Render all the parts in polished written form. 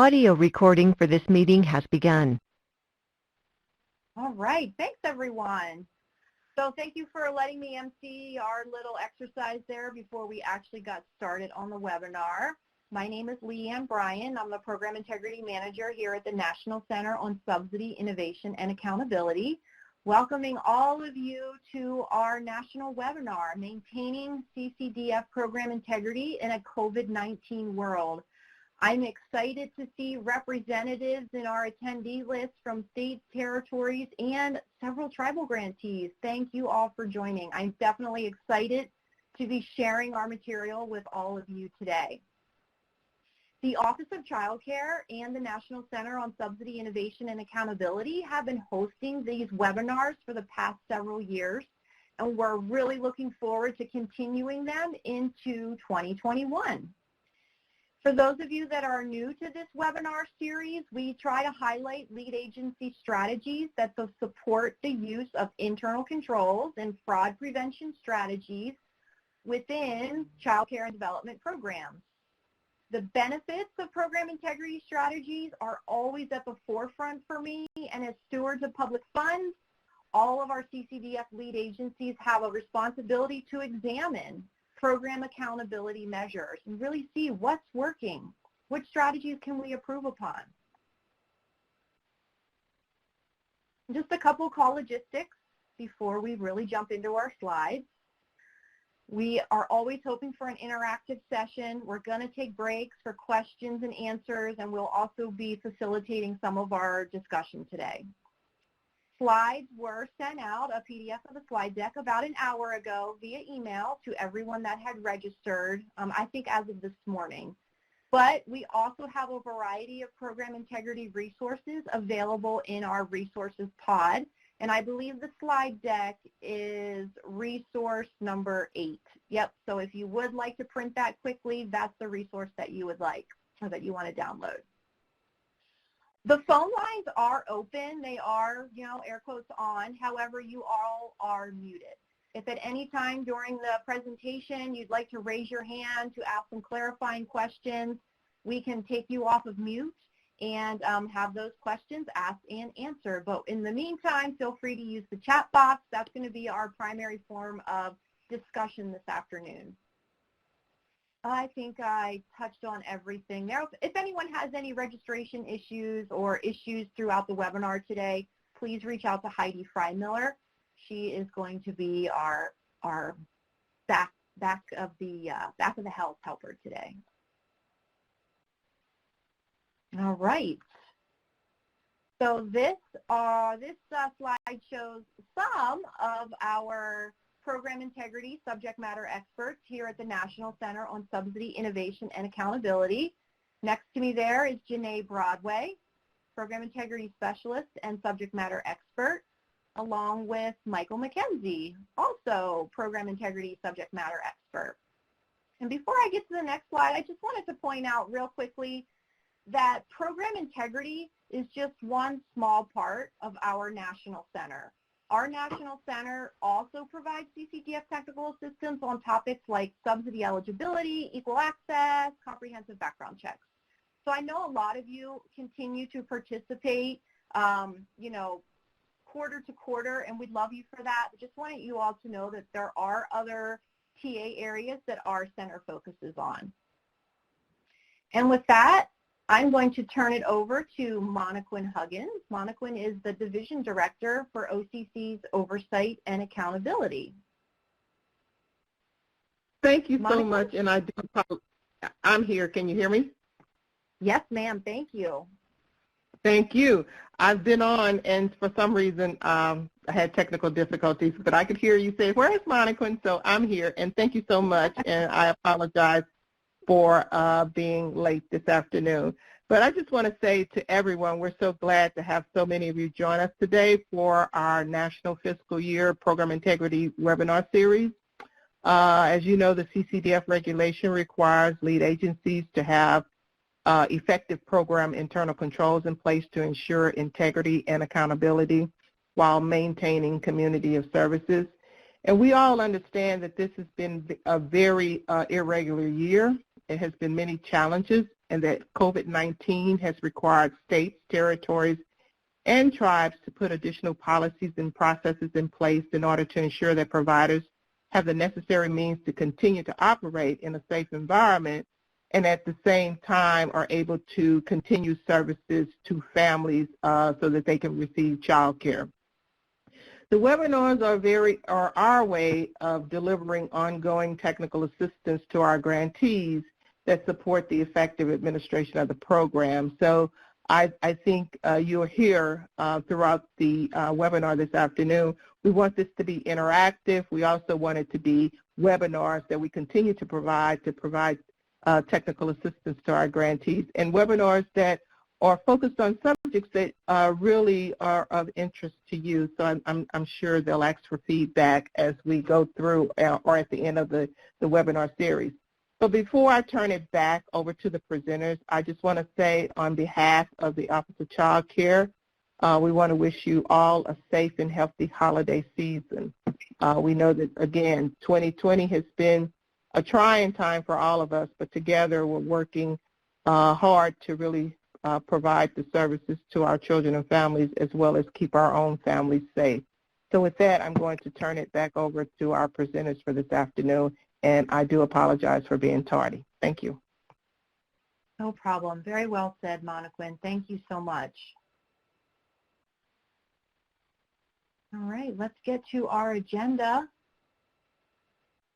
Audio recording for this meeting has begun. All right, thanks everyone. So thank you for letting me MC our little exercise there before we actually got started on the webinar. My name is Leanne Bryan. I'm the Program Integrity Manager here at the National Center on Subsidy Innovation and Accountability. Welcoming all of you to our national webinar, Maintaining CCDF Program Integrity in a COVID-19 World. I'm excited to see representatives in our attendee list from states, territories, and several tribal grantees. Thank you all for joining. I'm definitely excited to be sharing our material with all of you today. The Office of Child Care and the National Center on Subsidy Innovation and Accountability have been hosting these webinars for the past several years, and we're really looking forward to continuing them into 2021. For those of you that are new to this webinar series, we try to highlight lead agency strategies that support the use of internal controls and fraud prevention strategies within child care and development programs. The benefits of program integrity strategies are always at the forefront for me, and as stewards of public funds, all of our CCDF lead agencies have a responsibility to examine program accountability measures and really see what's working, which strategies can we improve upon. Just a couple call logistics before we really jump into our slides. We are always hoping for an interactive session. We're going to take breaks for questions and answers, and we'll also be facilitating some of our discussion today. Slides were sent out, a PDF of the slide deck, about an hour ago via email to everyone that had registered, I think as of this morning. But we also have a variety of program integrity resources available in our resources pod, and I believe the slide deck is resource number 8. Yep, so if you would like to print that quickly, that's the resource that you would like, or that you want to download. The phone lines are open. They are, air quotes on. However, you all are muted. If at any time during the presentation you'd like to raise your hand to ask some clarifying questions, we can take you off of mute and have those questions asked and answered. But in the meantime, feel free to use the chat box. That's going to be our primary form of discussion this afternoon. I think I touched on everything there. If anyone has any registration issues or issues throughout the webinar today, please reach out to Heidi Freimiller. She is going to be our back of the house helper today. All right. So this slide shows some of our program integrity subject matter experts here at the National Center on Subsidy Innovation and Accountability. Next to me there is Janae Broadway, program integrity specialist and subject matter expert, along with Michael McKenzie, also program integrity subject matter expert. And before I get to the next slide, I just wanted to point out real quickly that program integrity is just one small part of our National Center. Our National Center also provides CCDF technical assistance on topics like subsidy eligibility, equal access, comprehensive background checks. So I know a lot of you continue to participate, quarter to quarter, and we'd love you for that. I just wanted you all to know that there are other TA areas that our center focuses on. And with that, I'm going to turn it over to Monaquin Huggins. Monaquin is the Division Director for OCC's Oversight and Accountability. Thank you so much, and I'm here. Can you hear me? Yes, ma'am. Thank you. Thank you. I've been on, and for some reason, I had technical difficulties, but I could hear you say, "Where is Monaquin?" So I'm here, and thank you so much, and I apologize for being late this afternoon. But I just want to say to everyone, we're so glad to have so many of you join us today for our National Fiscal Year Program Integrity webinar series. As you know, the CCDF regulation requires lead agencies to have effective program internal controls in place to ensure integrity and accountability while maintaining community of services. And we all understand that this has been a very irregular year. It has been many challenges and that COVID-19 has required states, territories, and tribes to put additional policies and processes in place in order to ensure that providers have the necessary means to continue to operate in a safe environment and at the same time are able to continue services to families so that they can receive child care. The webinars are our way of delivering ongoing technical assistance to our grantees that support the effective administration of the program. So I think you'll hear throughout the webinar this afternoon, we want this to be interactive. We also want it to be webinars that we continue to provide technical assistance to our grantees, and webinars that are focused on subjects that really are of interest to you. So I'm sure they'll ask for feedback as we go through or at the end of the webinar series. So before I turn it back over to the presenters, I just want to say on behalf of the Office of Child Care, we want to wish you all a safe and healthy holiday season. We know that, again, 2020 has been a trying time for all of us, but together we're working hard to really provide the services to our children and families as well as keep our own families safe. So with that, I'm going to turn it back over to our presenters for this afternoon, and I do apologize for being tardy. Thank you. No problem. Very well said, Monaquin. Thank you so much. All right, let's get to our agenda.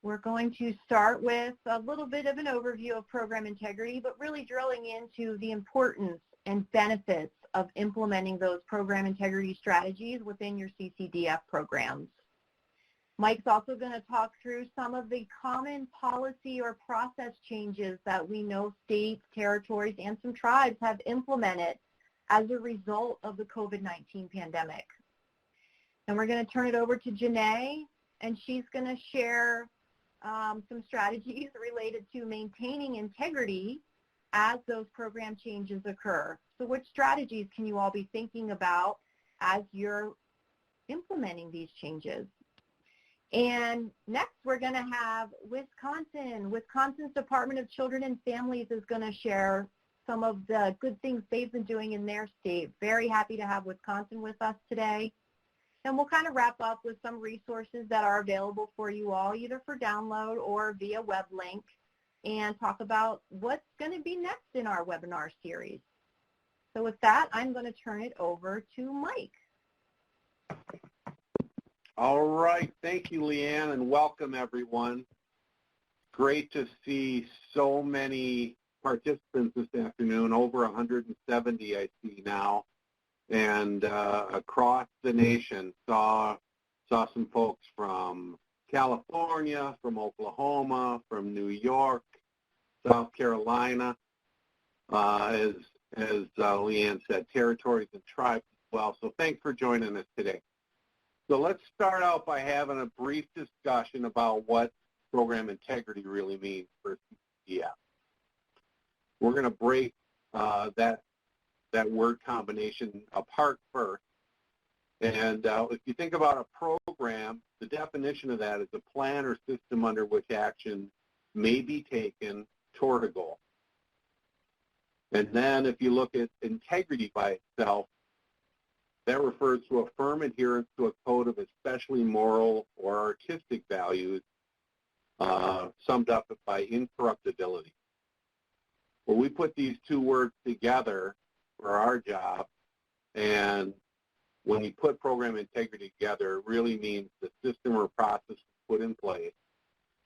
We're going to start with a little bit of an overview of program integrity, but really drilling into the importance and benefits of implementing those program integrity strategies within your CCDF programs. Mike's also going to talk through some of the common policy or process changes that we know states, territories, and some tribes have implemented as a result of the COVID-19 pandemic. And we're going to turn it over to Janae, and she's going to share some strategies related to maintaining integrity as those program changes occur. So which strategies can you all be thinking about as you're implementing these changes? And next, we're going to have Wisconsin. Wisconsin's Department of Children and Families is going to share some of the good things they've been doing in their state. Very happy to have Wisconsin with us today. And we'll kind of wrap up with some resources that are available for you all, either for download or via web link, and talk about what's going to be next in our webinar series. So with that, I'm going to turn it over to Mike. All right. Thank you, Leanne, and welcome, everyone. Great to see so many participants this afternoon, over 170 I see now. And across the nation, saw some folks from California, from Oklahoma, from New York, South Carolina, as Leanne said, territories and tribes as well. So thanks for joining us today. So let's start out by having a brief discussion about what program integrity really means for CCDF. We're going to break that word combination apart first. And if you think about a program, the definition of that is a plan or system under which action may be taken toward a goal. And then if you look at integrity by itself, that refers to a firm adherence to a code of especially moral or artistic values, summed up by incorruptibility. Well, we put these two words together for our job, and when you put program integrity together, it really means the system or process put in place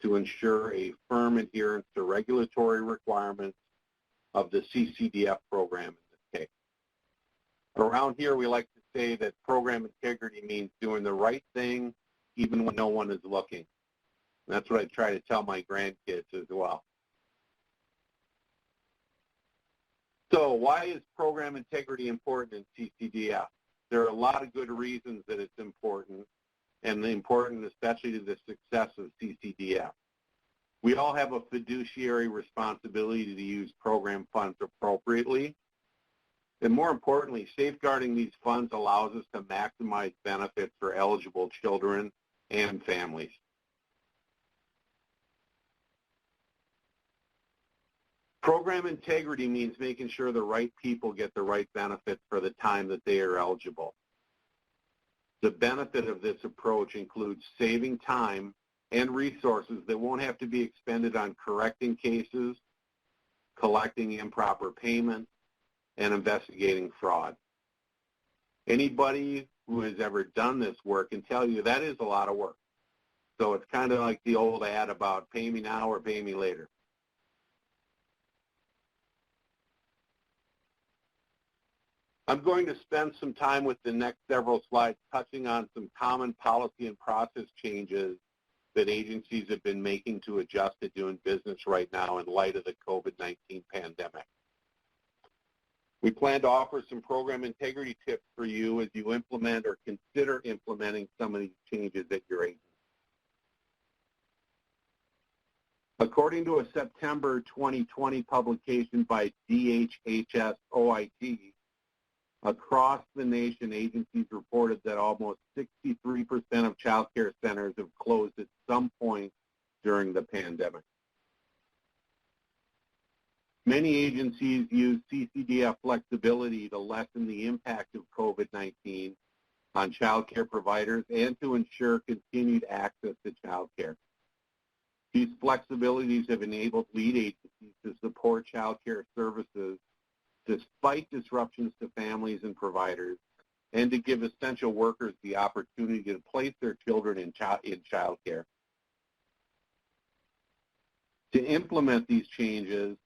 to ensure a firm adherence to regulatory requirements of the CCDF program in this case. Around here, we like to say that program integrity means doing the right thing even when no one is looking. And that's what I try to tell my grandkids as well. So why is program integrity important in CCDF? There are a lot of good reasons that it's important, and important especially to the success of CCDF. We all have a fiduciary responsibility to use program funds appropriately. And more importantly, safeguarding these funds allows us to maximize benefits for eligible children and families. Program integrity means making sure the right people get the right benefits for the time that they are eligible. The benefit of this approach includes saving time and resources that won't have to be expended on correcting cases, collecting improper payments, and investigating fraud. Anybody who has ever done this work can tell you that is a lot of work. So it's kind of like the old ad about pay me now or pay me later. I'm going to spend some time with the next several slides touching on some common policy and process changes that agencies have been making to adjust to doing business right now in light of the COVID-19 pandemic. We plan to offer some program integrity tips for you as you implement or consider implementing some of these changes at your agency. According to a September 2020 publication by DHHS OIT, across the nation, agencies reported that almost 63% of child care centers have closed at some point during the pandemic. Many agencies use CCDF flexibility to lessen the impact of COVID-19 on child care providers and to ensure continued access to child care. These flexibilities have enabled lead agencies to support child care services despite disruptions to families and providers, and to give essential workers the opportunity to place their children in child care. To implement these changes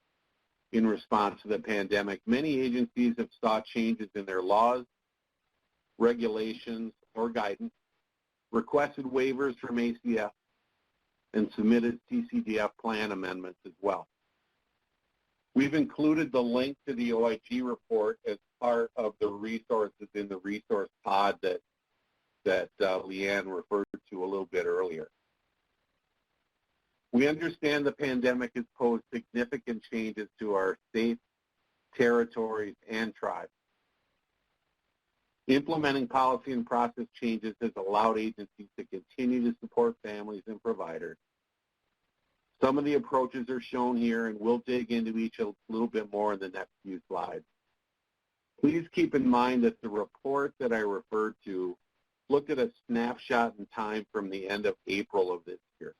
in response to the pandemic, many agencies have sought changes in their laws, regulations, or guidance, requested waivers from ACF, and submitted CCDF plan amendments as well. We've included the link to the OIG report as part of the resources in the resource pod that Leanne referred to a little bit earlier. We understand the pandemic has posed significant changes to our states, territories, and tribes. Implementing policy and process changes has allowed agencies to continue to support families and providers. Some of the approaches are shown here, and we'll dig into each a little bit more in the next few slides. Please keep in mind that the report that I referred to looked at a snapshot in time from the end of April of this year.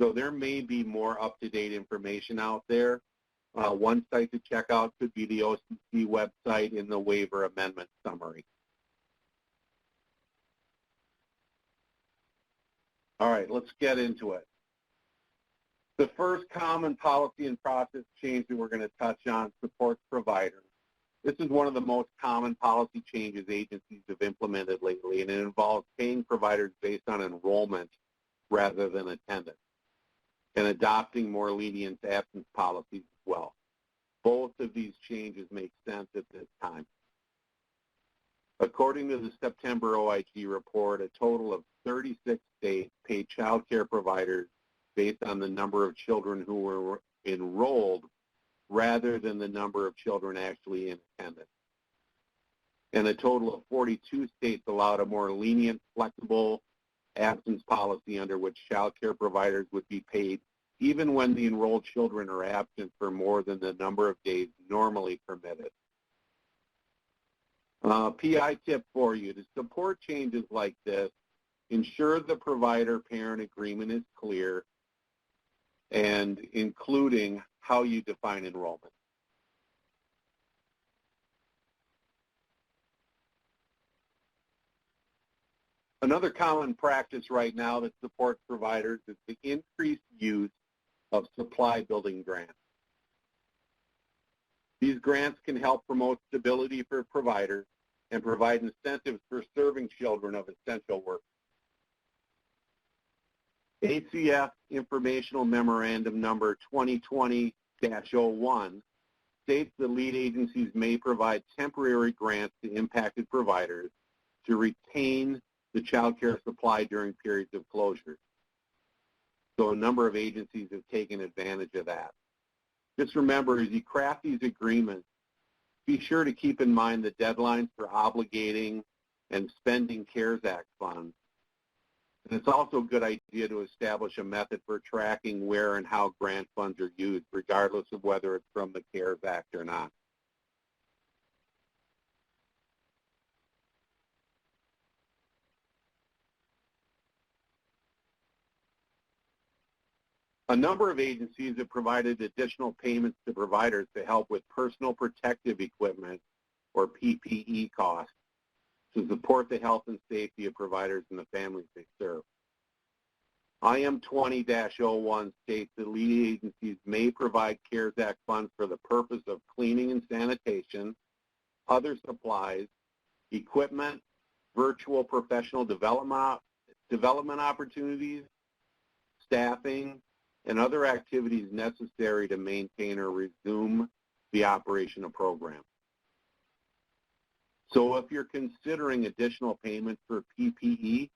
So there may be more up-to-date information out there. One site to check out could be the OCC website in the waiver amendment summary. All right, let's get into it. The first common policy and process change that we're going to touch on supports providers. This is one of the most common policy changes agencies have implemented lately, and it involves paying providers based on enrollment rather than attendance, and adopting more lenient absence policies as well. Both of these changes make sense at this time. According to the September OIG report, a total of 36 states pay child care providers based on the number of children who were enrolled rather than the number of children actually in attendance. And a total of 42 states allowed a more lenient, flexible absence policy under which child care providers would be paid even when the enrolled children are absent for more than the number of days normally permitted. PI tip for you: to support changes like this, ensure the provider-parent agreement is clear, and including how you define enrollment. Another common practice right now that supports providers is the increased use of supply building grants. These grants can help promote stability for providers and provide incentives for serving children of essential work. ACF Informational Memorandum number 2020-01 states that lead agencies may provide temporary grants to impacted providers to retain the child care supply during periods of closure. So a number of agencies have taken advantage of that. Just remember, as you craft these agreements, be sure to keep in mind the deadlines for obligating and spending CARES Act funds, And it's also a good idea to establish a method for tracking where and how grant funds are used, regardless of whether it's from the CARES Act or not. A number of agencies have provided additional payments to providers to help with personal protective equipment, or PPE costs, to support the health and safety of providers and the families they serve. IM 20-01 states that lead agencies may provide CARES Act funds for the purpose of cleaning and sanitation, other supplies, equipment, virtual professional development opportunities, staffing, and other activities necessary to maintain or resume the operation of programs. So if you're considering additional payments for PPE,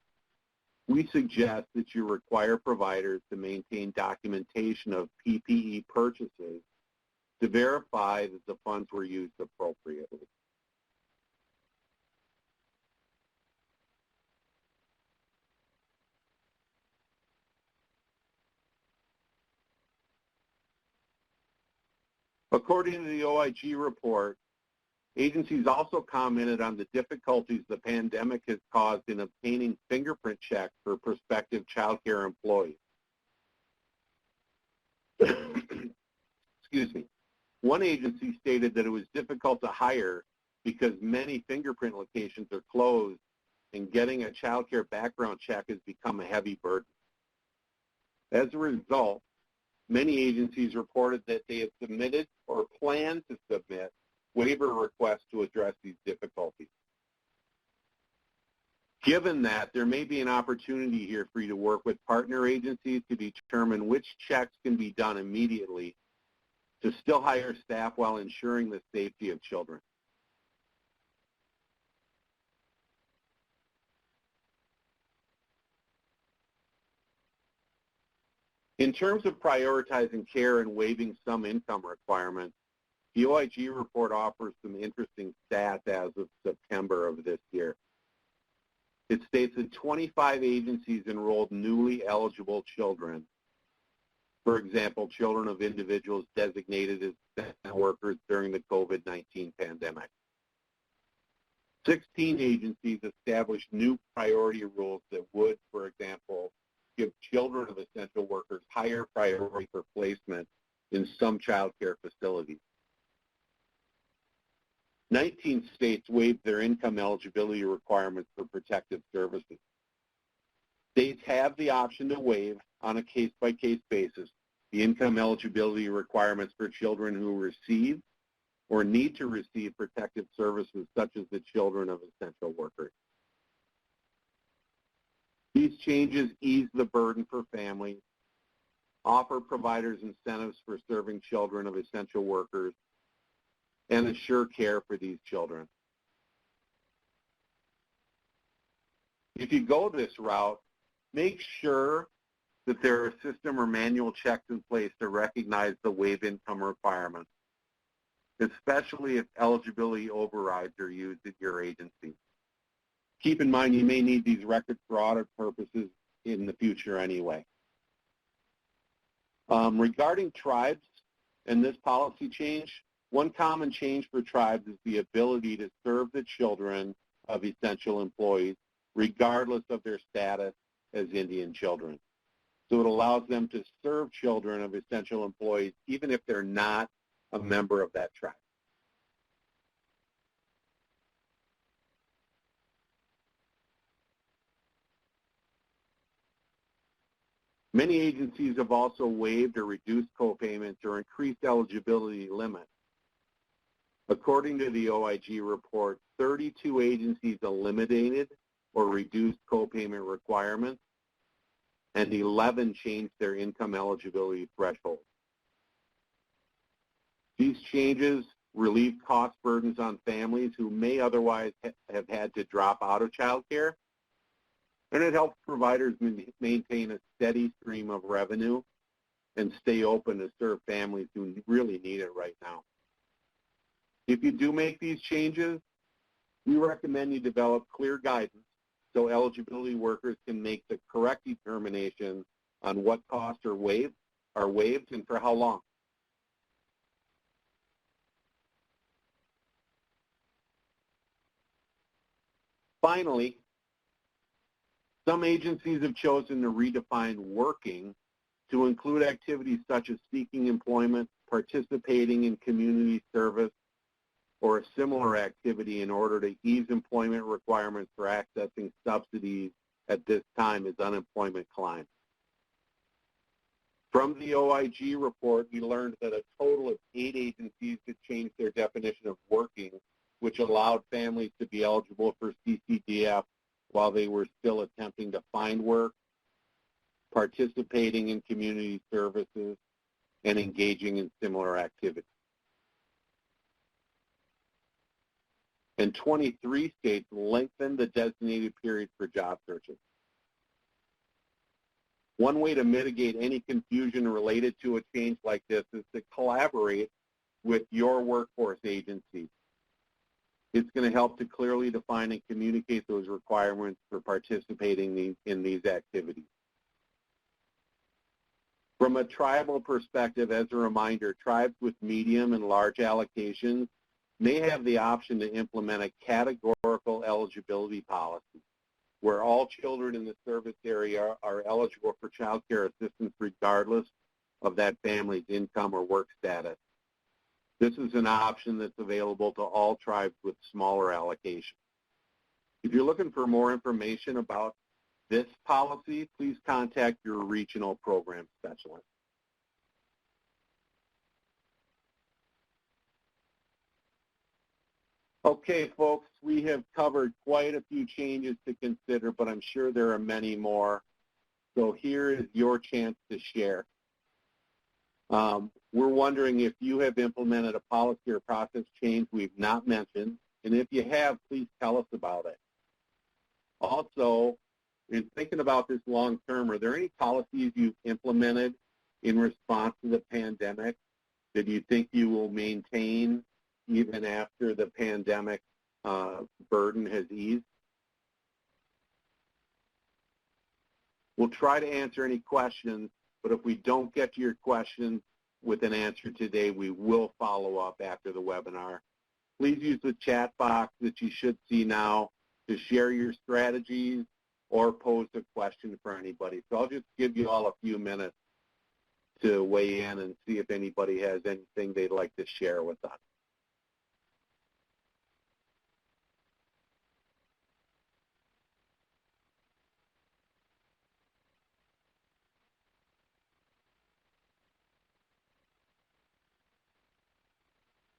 we suggest that you require providers to maintain documentation of PPE purchases to verify that the funds were used appropriately. According to the OIG report, agencies also commented on the difficulties the pandemic has caused in obtaining fingerprint checks for prospective child care employees. Excuse me. One agency stated that it was difficult to hire because many fingerprint locations are closed and getting a child care background check has become a heavy burden. As a result, many agencies reported that they have submitted or plan to submit waiver requests to address these difficulties. Given that, there may be an opportunity here for you to work with partner agencies to determine which checks can be done immediately to still hire staff while ensuring the safety of children. In terms of prioritizing care and waiving some income requirements, the OIG report offers some interesting stats as of September of this year. It states that 25 agencies enrolled newly eligible children. For example, children of individuals designated as essential workers during the COVID-19 pandemic. 16 agencies established new priority rules that would, for example, give children of essential workers higher priority for placement in some child care facilities. 19 states waived their income eligibility requirements for protective services. States have the option to waive, on a case-by-case basis, the income eligibility requirements for children who receive or need to receive protective services, such as the children of essential workers. These changes ease the burden for families, offer providers incentives for serving children of essential workers, and assure care for these children. If you go this route, make sure that there are system or manual checks in place to recognize the waive income requirements, especially if eligibility overrides are used at your agency. Keep in mind you may need these records for audit purposes in the future anyway. Regarding tribes and this policy change, one common change for tribes is the ability to serve the children of essential employees regardless of their status as Indian children. So it allows them to serve children of essential employees even if they're not a member of that tribe. Many agencies have also waived or reduced co-payments or increased eligibility limits. According to the OIG report, 32 agencies eliminated or reduced co-payment requirements, and 11 changed their income eligibility threshold. These changes relieve cost burdens on families who may otherwise have had to drop out of child care, and it helps providers maintain a steady stream of revenue and stay open to serve families who really need it right now. If you do make these changes, we recommend you develop clear guidance so eligibility workers can make the correct determination on what costs are waived and for how long. Finally, some agencies have chosen to redefine working to include activities such as seeking employment, participating in community service, or a similar activity in order to ease employment requirements for accessing subsidies at this time as unemployment climbs. From the OIG report, we learned that a total of 8 agencies had changed their definition of working, which allowed families to be eligible for CCDF while they were still attempting to find work, participating in community services, and engaging in similar activities. And 23 states lengthened the designated period for job searches. One way to mitigate any confusion related to a change like this is to collaborate with your workforce agency. It's going to help to clearly define and communicate those requirements for participating in these activities. From a tribal perspective, as a reminder, tribes with medium and large allocations may have the option to implement a categorical eligibility policy where all children in the service area are eligible for child care assistance regardless of that family's income or work status. This is an option that's available to all tribes with smaller allocations. If you're looking for more information about this policy, please contact your regional program specialist. Okay, folks, we have covered quite a few changes to consider, but I'm sure there are many more. So here is your chance to share. We're wondering if you have implemented a policy or process change we've not mentioned, and if you have, please tell us about it. Also, in thinking about this long term, are there any policies you've implemented in response to the pandemic that you think you will maintain even after the pandemic burden has eased? We'll try to answer any questions, but if we don't get to your questions with an answer today, we will follow up after the webinar. Please use the chat box that you should see now to share your strategies or pose a question for anybody. So I'll just give you all a few minutes to weigh in and see if anybody has anything they'd like to share with us.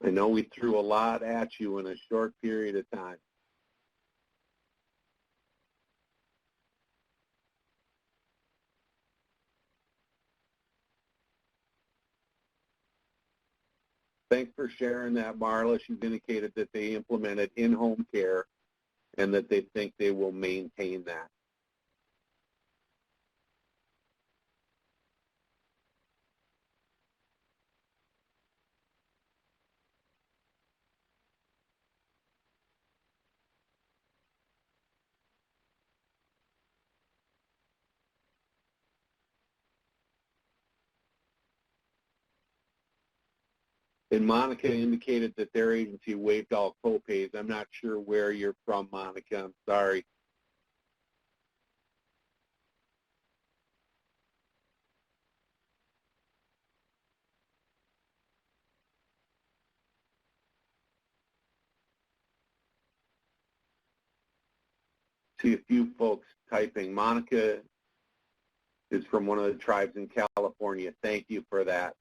I know we threw a lot at you in a short period of time. Thanks for sharing that, Marla. She's indicated that they implemented in-home care and that they think they will maintain that. And Monica indicated that their agency waived all co-pays. I'm not sure where you're from, Monica. I'm sorry. See a few folks typing. Monica is from one of the tribes in California. Thank you for that.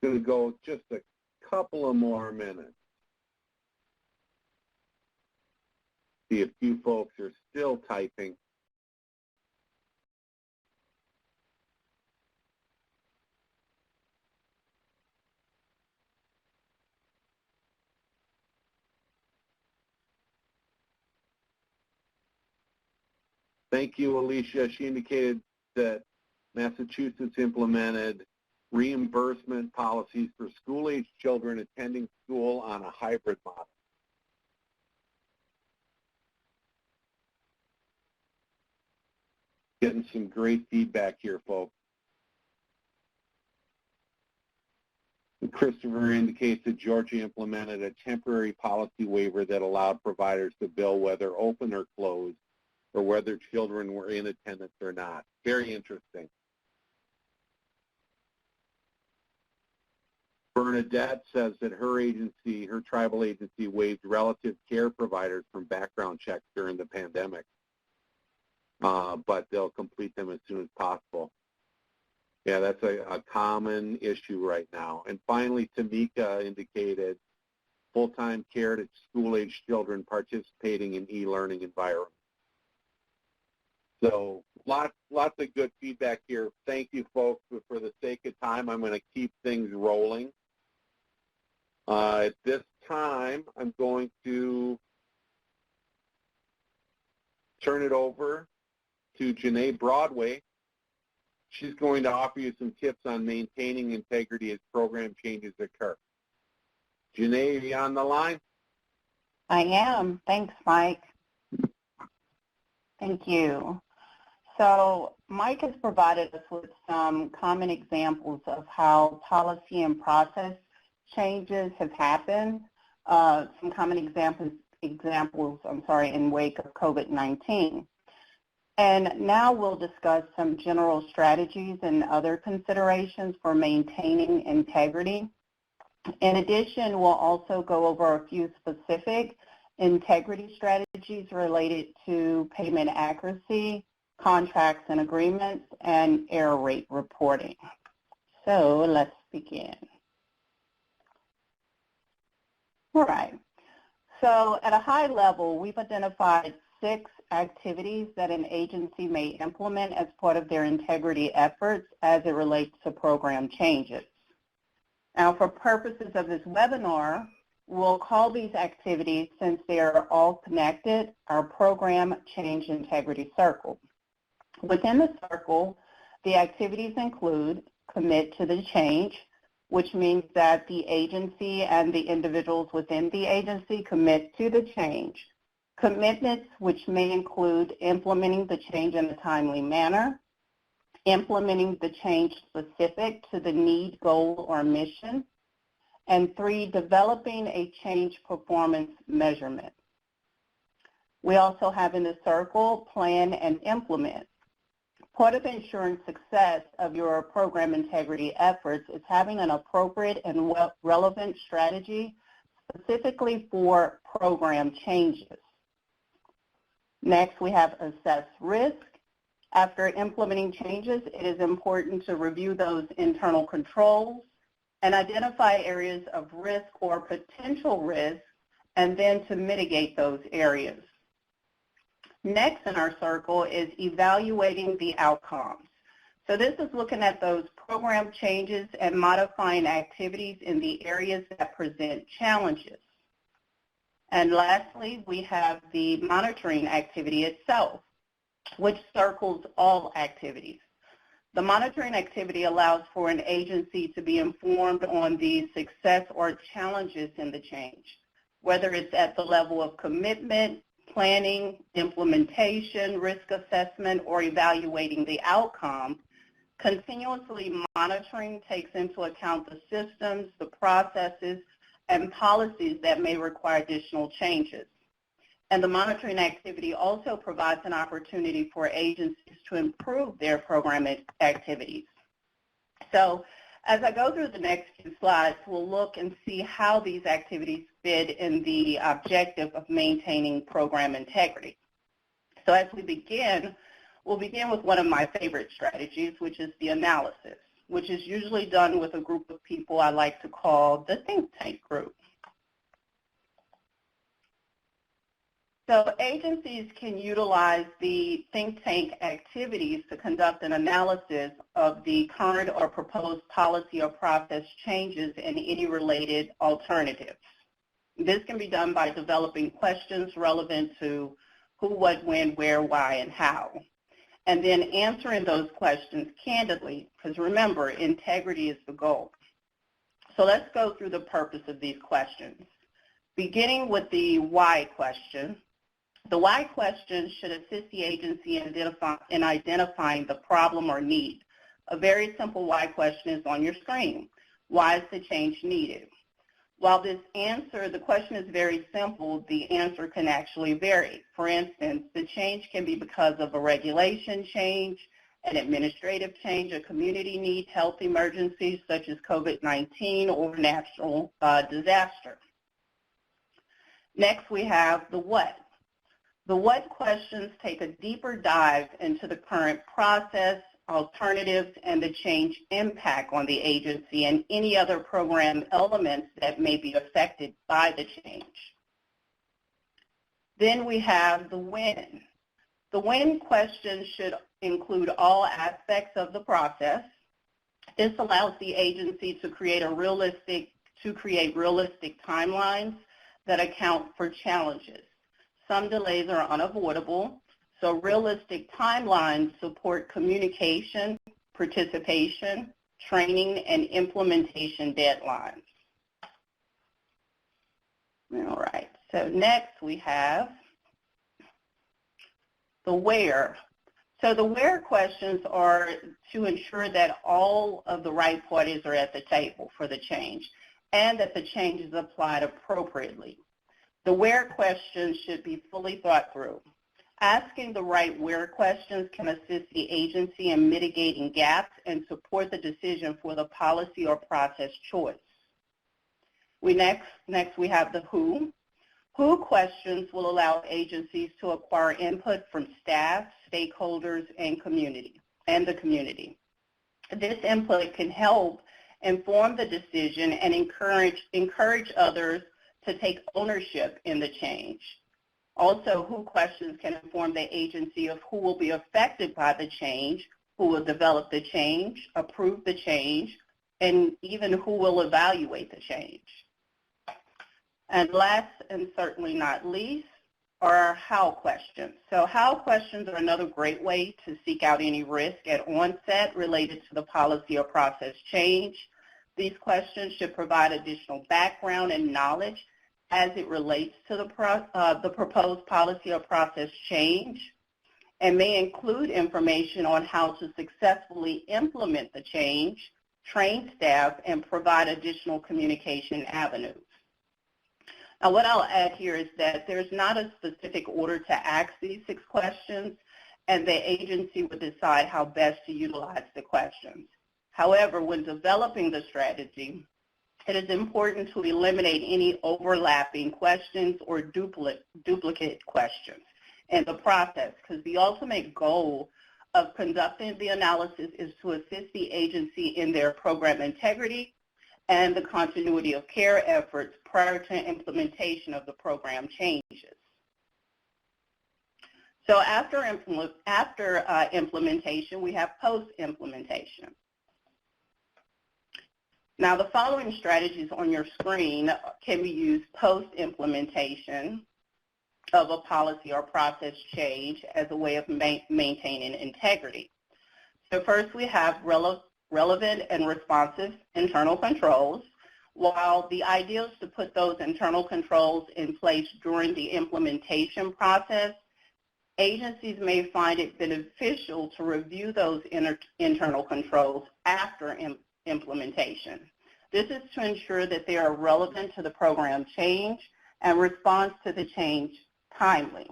Going to go just a couple of more minutes. See a few folks are still typing. Thank you, Alicia. She indicated that Massachusetts implemented reimbursement policies for school-age children attending school on a hybrid model. Getting some great feedback here, folks. Christopher indicates that Georgia implemented a temporary policy waiver that allowed providers to bill whether open or closed, or whether children were in attendance or not. Very interesting. Bernadette says that her agency, her tribal agency, waived relative care providers from background checks during the pandemic, but they'll complete them as soon as possible. Yeah, that's a common issue right now. And finally, Tamika indicated full-time care to school-age children participating in e-learning environments. So lots of good feedback here. Thank you, folks. But for the sake of time, I'm going to keep things rolling. At this time, I'm going to turn it over to Janae Broadway. She's going to offer you some tips on maintaining integrity as program changes occur. Janae, are you on the line? I am. Thanks, Mike. Thank you. So Mike has provided us with some common examples of how policy and process changes have happened, some common examples, in wake of COVID-19. And now we'll discuss some general strategies and other considerations for maintaining integrity. In addition, we'll also go over a few specific integrity strategies related to payment accuracy, contracts and agreements, and error rate reporting. So let's begin. All right. So at a high level, we've identified 6 activities that an agency may implement as part of their integrity efforts as it relates to program changes. Now, for purposes of this webinar, we'll call these activities, since they are all connected, our Program Change Integrity Circle. Within the circle, the activities include commit to the change, which means that the agency and the individuals within the agency commit to the change. Commitments, which may include implementing the change in a timely manner, implementing the change specific to the need, goal, or mission, and 3, developing a change performance measurement. We also have in the circle, plan and implement. Part of ensuring success of your program integrity efforts is having an appropriate and relevant strategy specifically for program changes. Next, we have assess risk. After implementing changes, it is important to review those internal controls and identify areas of risk or potential risk, and then to mitigate those areas. Next in our circle is evaluating the outcomes. So this is looking at those program changes and modifying activities in the areas that present challenges. And lastly, we have the monitoring activity itself, which circles all activities. The monitoring activity allows for an agency to be informed on the success or challenges in the change, whether it's at the level of commitment, planning, implementation, risk assessment, or evaluating the outcome. Continuously monitoring takes into account the systems, the processes, and policies that may require additional changes. And the monitoring activity also provides an opportunity for agencies to improve their program activities. So as I go through the next few slides, we'll look and see how these activities fit in the objective of maintaining program integrity. So as we begin, we'll begin with one of my favorite strategies, which is the analysis, which is usually done with a group of people I like to call the think tank group. So agencies can utilize the think tank activities to conduct an analysis of the current or proposed policy or process changes and any related alternatives. This can be done by developing questions relevant to who, what, when, where, why, and how. and then answering those questions candidly, because remember, integrity is the goal. So let's go through the purpose of these questions. Beginning with the why question. The why question should assist the agency in identifying the problem or need. A very simple why question is on your screen. Why is the change needed? While the question is very simple, the answer can actually vary. For instance, the change can be because of a regulation change, an administrative change, a community need, health emergencies such as COVID-19 or natural disaster. Next, we have the what. The what questions take a deeper dive into the current process, alternatives, and the change impact on the agency and any other program elements that may be affected by the change. Then we have the when. The when question should include all aspects of the process. This allows the agency to create realistic timelines that account for challenges. Some delays are unavoidable, so realistic timelines support communication, participation, training, and implementation deadlines. All right, so next we have the where. So the where questions are to ensure that all of the right parties are at the table for the change and that the change is applied appropriately. The where questions should be fully thought through. Asking the right where questions can assist the agency in mitigating gaps and support the decision for the policy or process choice. Next we have the who. Who questions will allow agencies to acquire input from staff, stakeholders, and the community. This input can help inform the decision and encourage others to take ownership in the change. Also, who questions can inform the agency of who will be affected by the change, who will develop the change, approve the change, and even who will evaluate the change. And last and certainly not least are our how questions. So how questions are another great way to seek out any risk at onset related to the policy or process change. These questions should provide additional background and knowledge as it relates to the proposed policy or process change, and may include information on how to successfully implement the change, train staff, and provide additional communication avenues. Now, what I'll add here is that there's not a specific order to ask these 6 questions, and the agency would decide how best to utilize the questions. However, when developing the strategy, it is important to eliminate any overlapping questions or duplicate questions in the process, because the ultimate goal of conducting the analysis is to assist the agency in their program integrity and the continuity of care efforts prior to implementation of the program changes. So after implementation, we have post-implementation. Now, the following strategies on your screen can be used post-implementation of a policy or process change as a way of maintaining integrity. So first, we have relevant and responsive internal controls. While the idea is to put those internal controls in place during the implementation process, agencies may find it beneficial to review those internal controls after implementation. This is to ensure that they are relevant to the program change and response to the change timely.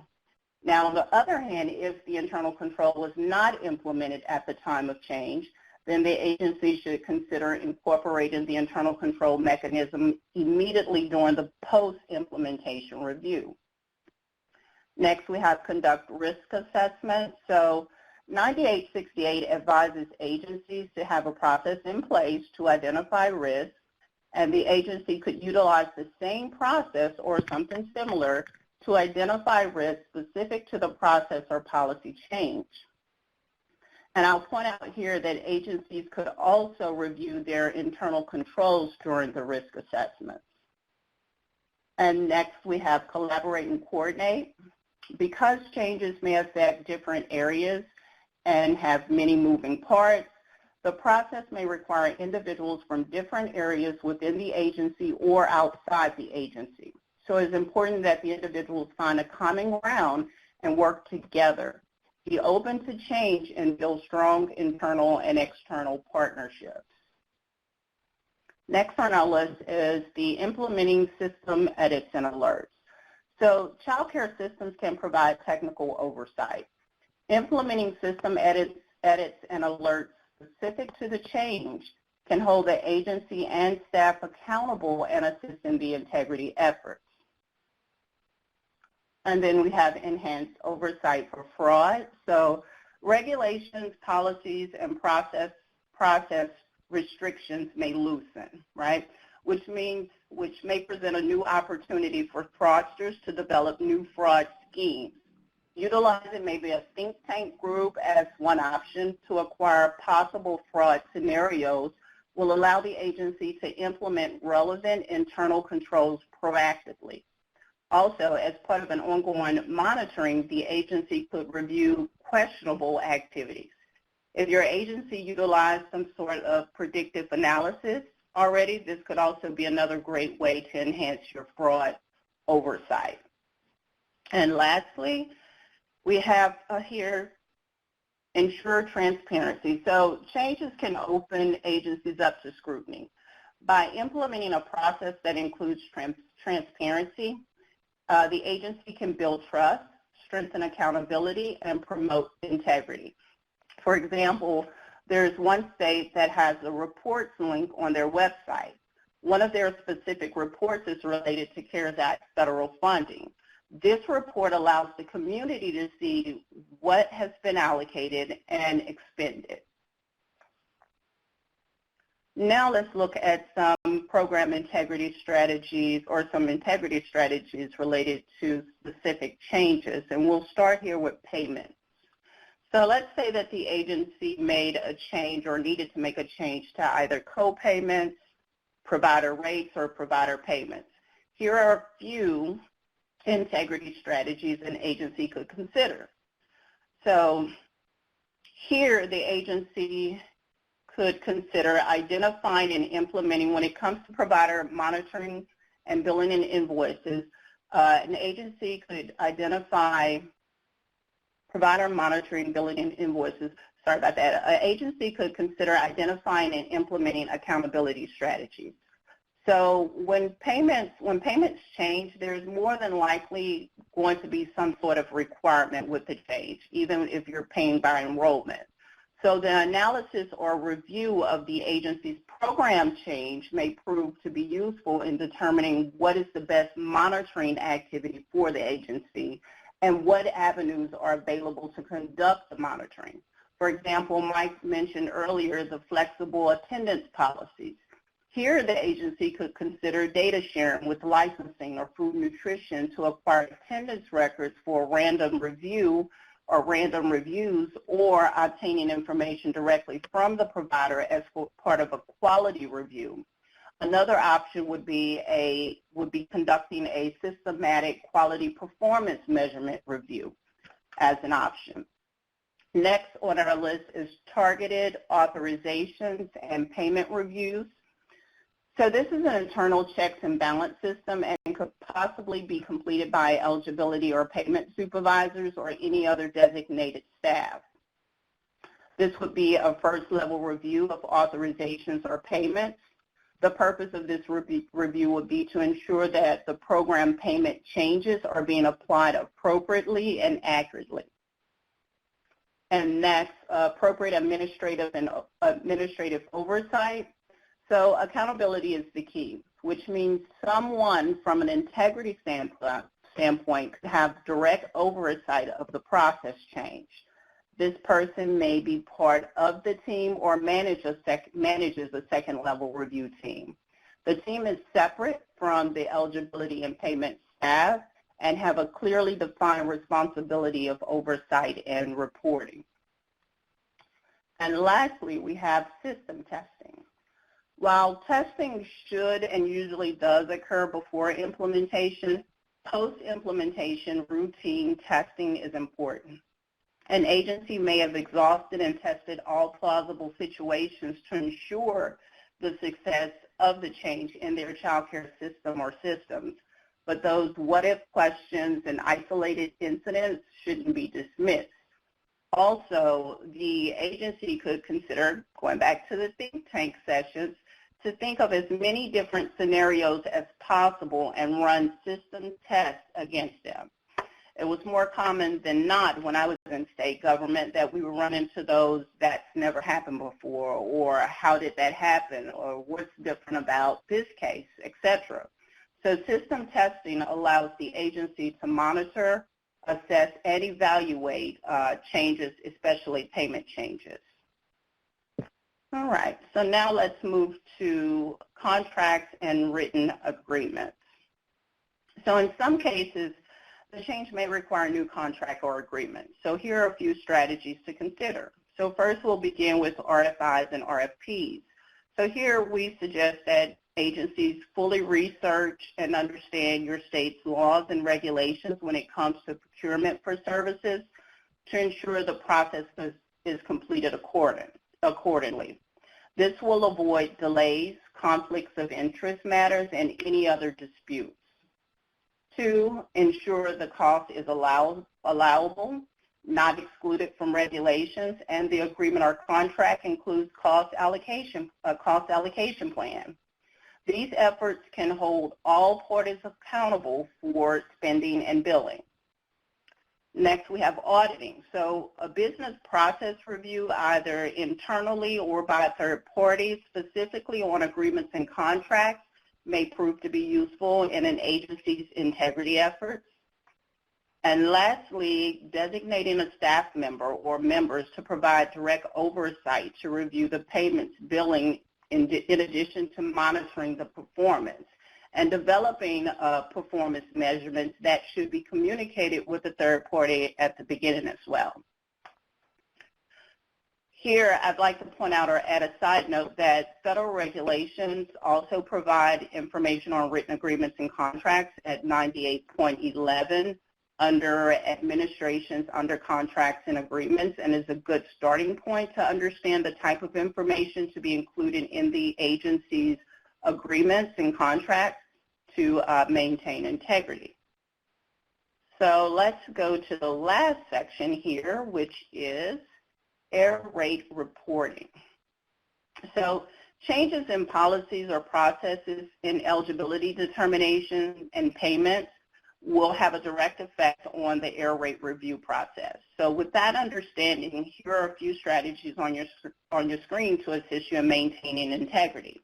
Now, on the other hand, if the internal control was not implemented at the time of change, then the agency should consider incorporating the internal control mechanism immediately during the post-implementation review. Next, we have conduct risk assessment. So 9868 advises agencies to have a process in place to identify risk, and the agency could utilize the same process or something similar to identify risk specific to the process or policy change. And I'll point out here that agencies could also review their internal controls during the risk assessment. And next we have collaborate and coordinate. Because changes may affect different areas, and have many moving parts. The process may require individuals from different areas within the agency or outside the agency. So it's important that the individuals find a common ground and work together. Be open to change and build strong internal and external partnerships. Next on our list is the implementing system edits and alerts. So child care systems can provide technical oversight. Implementing system edits and alerts specific to the change can hold the agency and staff accountable and assist in the integrity efforts. And then we have enhanced oversight for fraud. So regulations, policies, and process restrictions may loosen, right? Which may present a new opportunity for fraudsters to develop new fraud schemes. Utilizing maybe a think tank group as one option to acquire possible fraud scenarios will allow the agency to implement relevant internal controls proactively. Also, as part of an ongoing monitoring, the agency could review questionable activities. If your agency utilized some sort of predictive analysis already, this could also be another great way to enhance your fraud oversight. And lastly, we have here ensure transparency. So changes can open agencies up to scrutiny. By implementing a process that includes transparency, the agency can build trust, strengthen accountability, and promote integrity. For example, there's one state that has a reports link on their website. One of their specific reports is related to CARES Act federal funding. This report allows the community to see what has been allocated and expended. Now let's look at some program integrity strategies or some integrity strategies related to specific changes, and we'll start here with payments. So let's say that the agency made a change or needed to make a change to either co-payments, provider rates, or provider payments. Here are a few integrity strategies an agency could consider. So here the agency could consider identifying and implementing, when it comes to provider monitoring and billing and invoices, an agency could identify provider monitoring, billing, and invoices. Sorry about that. An agency could consider identifying and implementing accountability strategies. So when payments change, there's more than likely going to be some sort of requirement with the change, even if you're paying by enrollment. So the analysis or review of the agency's program change may prove to be useful in determining what is the best monitoring activity for the agency and what avenues are available to conduct the monitoring. For example, Mike mentioned earlier the flexible attendance policies. Here, the agency could consider data sharing with licensing or food nutrition to acquire attendance records for random review or random reviews, or obtaining information directly from the provider as part of a quality review. Another option would be conducting a systematic quality performance measurement review as an option. Next on our list is targeted authorizations and payment reviews. So this is an internal checks and balance system and could possibly be completed by eligibility or payment supervisors or any other designated staff. This would be a first-level review of authorizations or payments. The purpose of this review would be to ensure that the program payment changes are being applied appropriately and accurately. And next, appropriate administrative oversight. So accountability is the key, which means someone from an integrity standpoint could have direct oversight of the process change. This person may be part of the team or manages a second-level review team. The team is separate from the eligibility and payment staff and have a clearly defined responsibility of oversight and reporting. And lastly, we have system testing. While testing should and usually does occur before implementation, post-implementation routine testing is important. An agency may have exhausted and tested all plausible situations to ensure the success of the change in their child care system or systems, but those what-if questions and isolated incidents shouldn't be dismissed. Also, the agency could consider, going back to the think tank sessions, to think of as many different scenarios as possible and run system tests against them. It was more common than not when I was in state government that we would run into those that's never happened before, or how did that happen, or what's different about this case, etc. So system testing allows the agency to monitor, assess, and evaluate changes, especially payment changes. All right, so now let's move to contracts and written agreements. So in some cases, the change may require a new contract or agreement. So here are a few strategies to consider. So first we'll begin with RFIs and RFPs. So here we suggest that agencies fully research and understand your state's laws and regulations when it comes to procurement for services to ensure the process is completed accordingly. This will avoid delays, conflicts of interest matters, and any other disputes. 2, ensure the cost is allowable, not excluded from regulations, and the agreement or contract includes a cost allocation plan. These efforts can hold all parties accountable for spending and billing. Next, we have auditing. So a business process review, either internally or by third parties, specifically on agreements and contracts, may prove to be useful in an agency's integrity efforts. And lastly, designating a staff member or members to provide direct oversight to review the payments billing in addition to monitoring the performance, and developing performance measurements that should be communicated with the third party at the beginning as well. Here, I'd like to point out or add a side note that federal regulations also provide information on written agreements and contracts at 98.11 under administrations, under contracts and agreements, and is a good starting point to understand the type of information to be included in the agency's agreements and contracts to maintain integrity. So let's go to the last section here, which is error rate reporting. So changes in policies or processes in eligibility determination and payments will have a direct effect on the error rate review process. So with that understanding, here are a few strategies on your screen to assist you in maintaining integrity.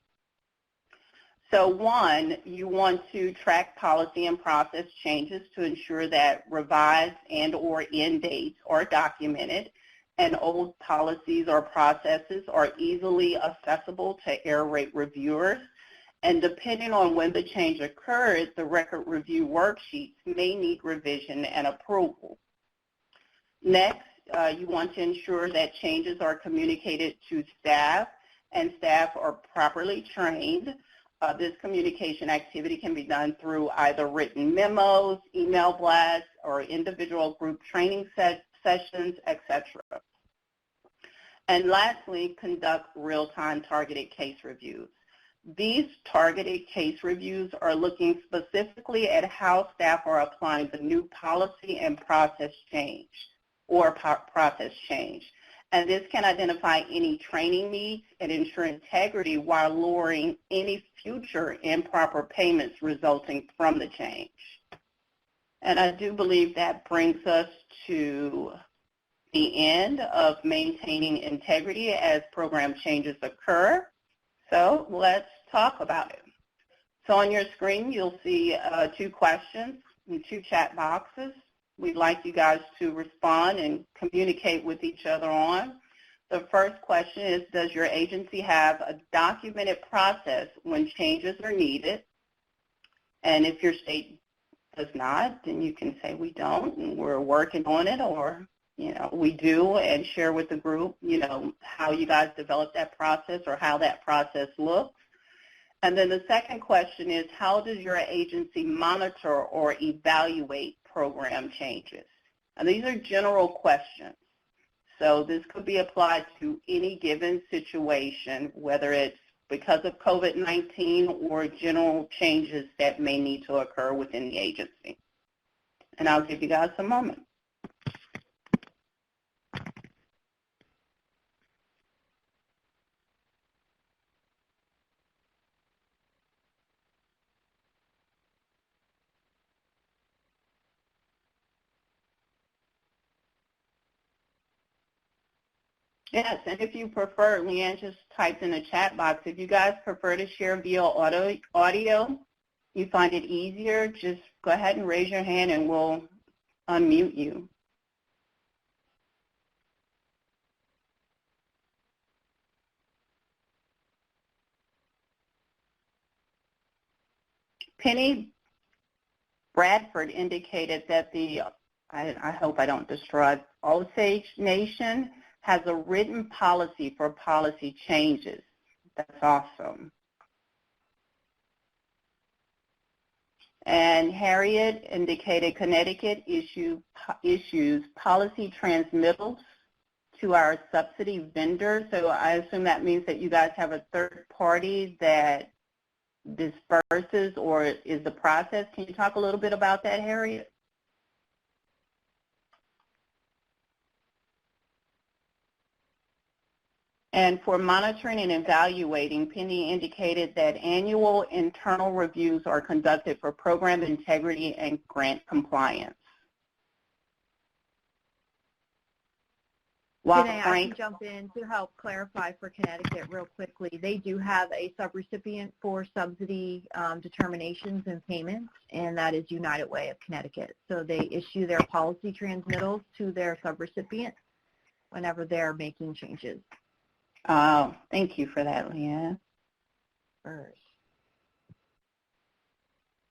So 1, you want to track policy and process changes to ensure that revised and or end dates are documented and old policies or processes are easily accessible to error rate reviewers. And depending on when the change occurred, the record review worksheets may need revision and approval. Next, you want to ensure that changes are communicated to staff and staff are properly trained. This communication activity can be done through either written memos, email blasts, or individual group training sessions, etc. And lastly, conduct real-time targeted case reviews. These targeted case reviews are looking specifically at how staff are applying the new policy and process change, or process change. And this can identify any training needs and ensure integrity while lowering any future improper payments resulting from the change. And I do believe that brings us to the end of maintaining integrity as program changes occur. So let's talk about it. So on your screen, you'll see 2 questions and 2 chat boxes. We'd like you guys to respond and communicate with each other on. The first question is, does your agency have a documented process when changes are needed? And if your state does not, then you can say we don't and we're working on it, or we do, and share with the group, how you guys develop that process or how that process looks. And then the second question is, how does your agency monitor or evaluate program changes? And these are general questions. So this could be applied to any given situation, whether it's because of COVID-19 or general changes that may need to occur within the agency. And I'll give you guys a moment. Yes, and if you prefer, Leanne just typed in the chat box, if you guys prefer to share via audio, you find it easier, just go ahead and raise your hand and we'll unmute you. Penny Bradford indicated that I hope I don't destroy, Osage Nation has a written policy for policy changes. That's awesome. And Harriet indicated Connecticut issues policy transmittals to our subsidy vendors. So I assume that means that you guys have a third party that disperses or is the process. Can you talk a little bit about that, Harriet? And for monitoring and evaluating, Penny indicated that annual internal reviews are conducted for program integrity and grant compliance. Janae, I can jump in to help clarify for Connecticut real quickly. They do have a subrecipient for subsidy determinations and payments, and that is United Way of Connecticut. So they issue their policy transmittals to their subrecipient whenever they're making changes. Oh, thank you for that, Leanne. First.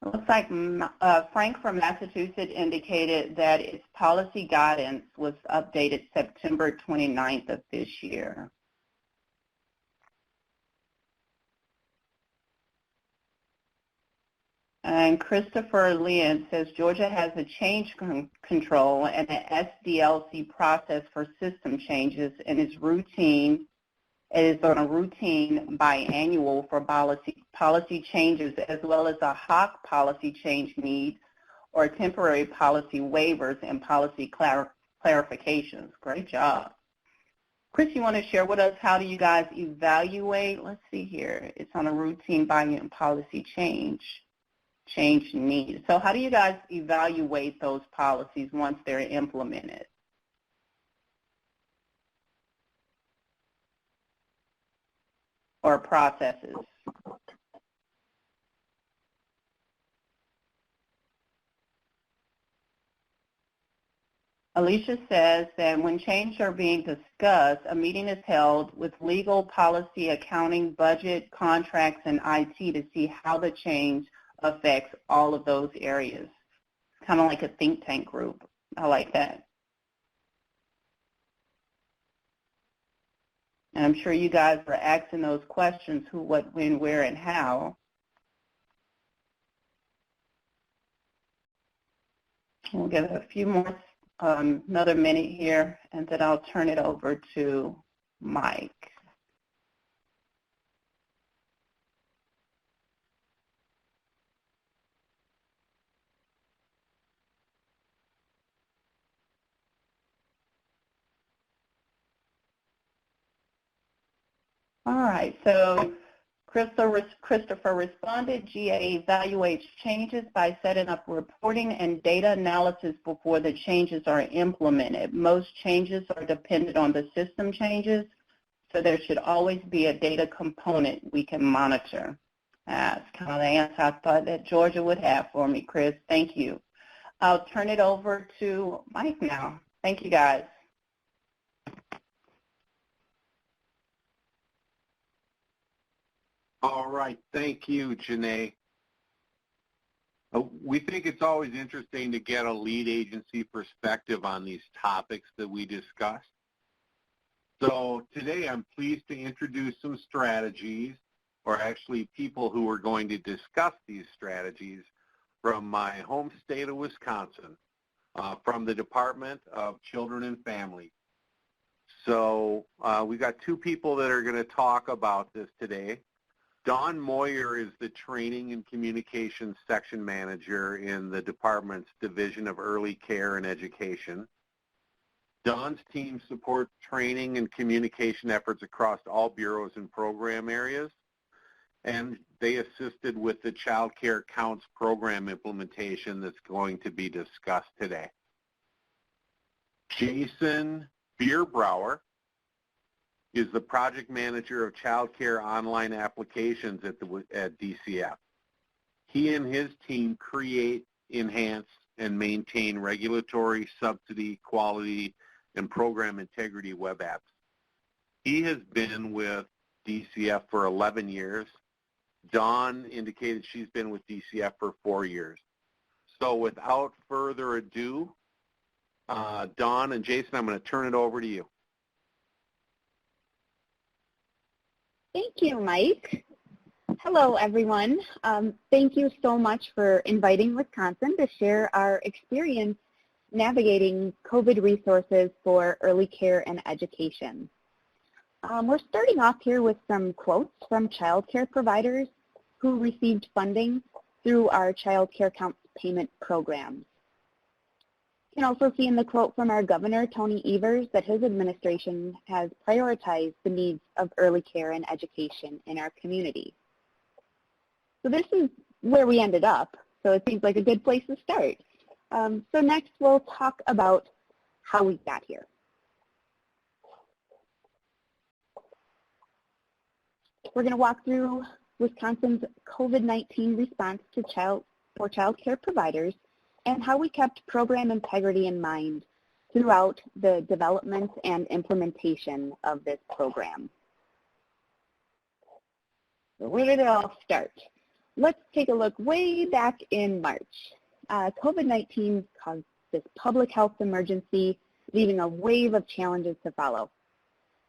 It looks like Frank from Massachusetts indicated that its policy guidance was updated September 29th of this year. And Christopher Lynn says Georgia has a change control and an SDLC process for system changes and is routine. It is on a routine biannual for policy changes as well as a HOC policy change needs or temporary policy waivers and policy clarifications. Great job. Chris, you want to share with us how do you guys evaluate? Let's see here. It's on a routine biannual policy change needs. So how do you guys evaluate those policies once they're implemented? Or processes? Alicia says that when changes are being discussed, a meeting is held with legal, policy, accounting, budget, contracts, and IT to see how the change affects all of those areas. Kind of like a think tank group. I like that. And I'm sure you guys are asking those questions, who, what, when, where, and how. We'll give it a few more, another minute here, and then I'll turn it over to Mike. All right, so Christopher responded, GA evaluates changes by setting up reporting and data analysis before the changes are implemented. Most changes are dependent on the system changes, so there should always be a data component we can monitor. That's kind of the answer I thought that Georgia would have for me, Chris. Thank you. I'll turn it over to Mike now. Thank you, guys. All right. Thank you, Janae. We think it's always interesting to get a lead agency perspective on these topics that we discussed. So today I'm pleased to introduce some strategies, or actually people who are going to discuss these strategies from my home state of Wisconsin, from the Department of Children and Family. So we've got two people that are going to talk about this today. Dawn Moyer is the Training and Communications Section Manager in the department's Division of Early Care and Education. Dawn's team supports training and communication efforts across all bureaus and program areas, and they assisted with the Child Care Counts program implementation that's going to be discussed today. Jason Bierbrower is the project manager of child care online applications at DCF. He and his team create, enhance, and maintain regulatory, subsidy, quality, and program integrity web apps. He has been with DCF for 11 years. Dawn indicated she's been with DCF for 4 years. So without further ado, Dawn and Jason, I'm going to turn it over to you. Thank you, Mike. Hello, everyone. Thank you so much for inviting Wisconsin to share our experience navigating COVID resources for early care and education. We're starting off here with some quotes from child care providers who received funding through our Child Care Counts payment programs. You can also see in the quote from our governor, Tony Evers, that his administration has prioritized the needs of early care and education in our community. So this is where we ended up, so it seems like a good place to start. So next we'll talk about how we got here. We're going to walk through Wisconsin's COVID-19 response to child care providers and how we kept program integrity in mind throughout the development and implementation of this program. So where did it all start? Let's take a look way back in March. COVID-19 caused this public health emergency, leaving a wave of challenges to follow.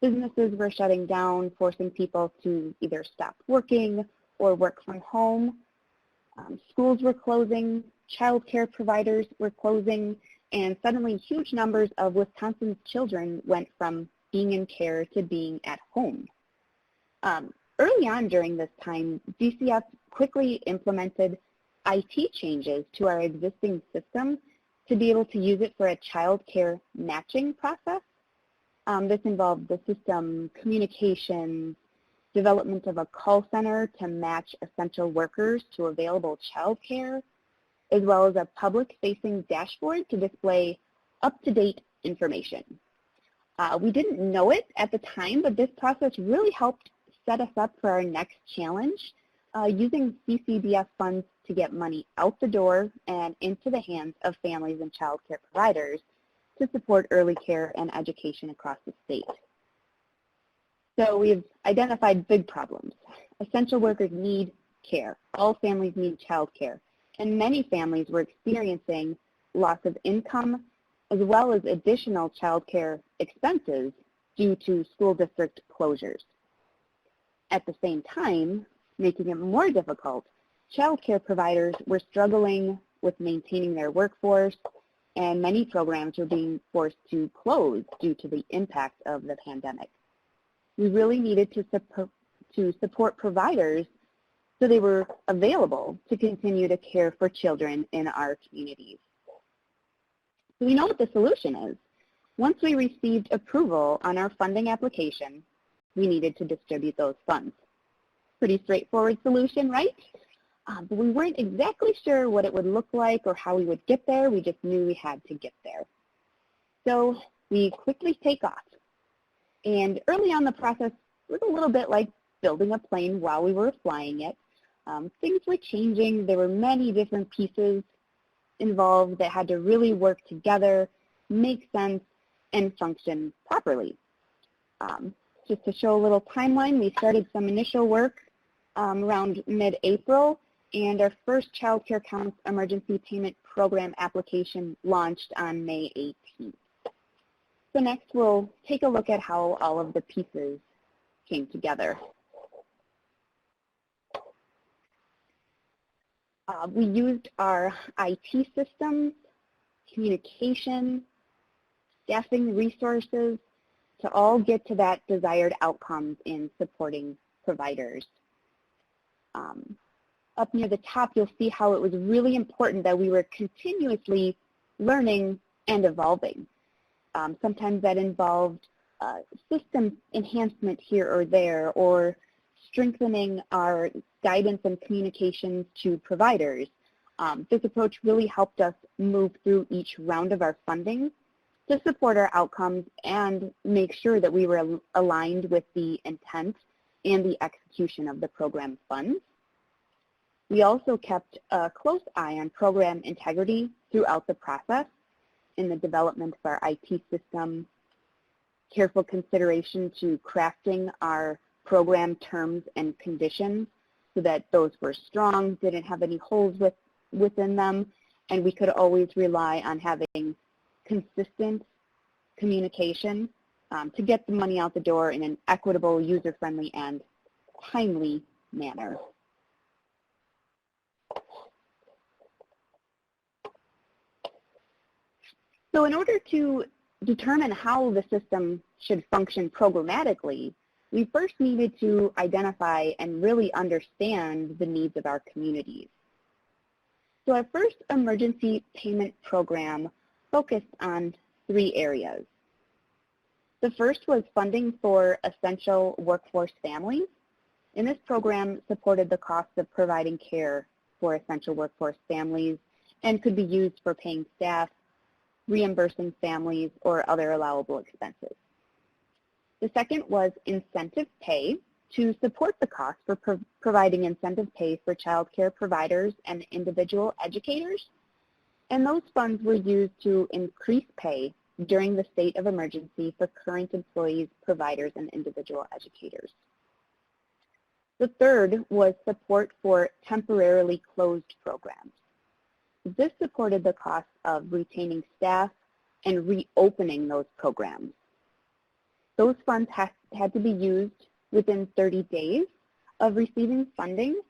Businesses were shutting down, forcing people to either stop working or work from home. Schools were closing, child care providers were closing, and suddenly huge numbers of Wisconsin's children went from being in care to being at home. Early on during this time, DCF quickly implemented IT changes to our existing system to be able to use it for a child care matching process. This involved the system communications, development of a call center to match essential workers to available child care, as well as a public-facing dashboard to display up-to-date information. We didn't know it at the time, but this process really helped set us up for our next challenge, using CCDF funds to get money out the door and into the hands of families and child care providers to support early care and education across the state. So we've identified big problems. Essential workers need care. All families need child care. And many families were experiencing loss of income as well as additional child care expenses due to school district closures. At the same time, making it more difficult, child care providers were struggling with maintaining their workforce, and many programs were being forced to close due to the impact of the pandemic. We really needed to support providers so they were available to continue to care for children in our communities. So we know what the solution is. Once we received approval on our funding application, we needed to distribute those funds. Pretty straightforward solution, right? But we weren't exactly sure what it would look like or how we would get there. We just knew we had to get there. So we quickly take off. And early on, the process was a little bit like building a plane while we were flying it. Things were changing. There were many different pieces involved that had to really work together, make sense, and function properly. Just to show a little timeline, we started some initial work around mid-April, and our first Child Care Counts Emergency Payment Program application launched on May 18th. So next we'll take a look at how all of the pieces came together. We used our IT systems, communication, staffing resources, to all get to that desired outcomes in supporting providers. Up near the top, you'll see how it was really important that we were continuously learning and evolving. Sometimes that involved system enhancement here or there, or strengthening our guidance and communications to providers. This approach really helped us move through each round of our funding to support our outcomes and make sure that we were aligned with the intent and the execution of the program funds. We also kept a close eye on program integrity throughout the process in the development of our IT system, careful consideration to crafting our program terms and conditions so that those were strong, didn't have any holes within them, and we could always rely on having consistent communication to get the money out the door in an equitable, user-friendly, and timely manner. So in order to determine how the system should function programmatically, we first needed to identify and really understand the needs of our communities. So our first emergency payment program focused on 3 areas. The first was funding for essential workforce families, and this program supported the cost of providing care for essential workforce families and could be used for paying staff, reimbursing families, or other allowable expenses. The second was incentive pay to support the cost for providing incentive pay for child care providers and individual educators. And those funds were used to increase pay during the state of emergency for current employees, providers, and individual educators. The third was support for temporarily closed programs. This supported the cost of retaining staff and reopening those programs. Those funds had to be used within 30 days of receiving funding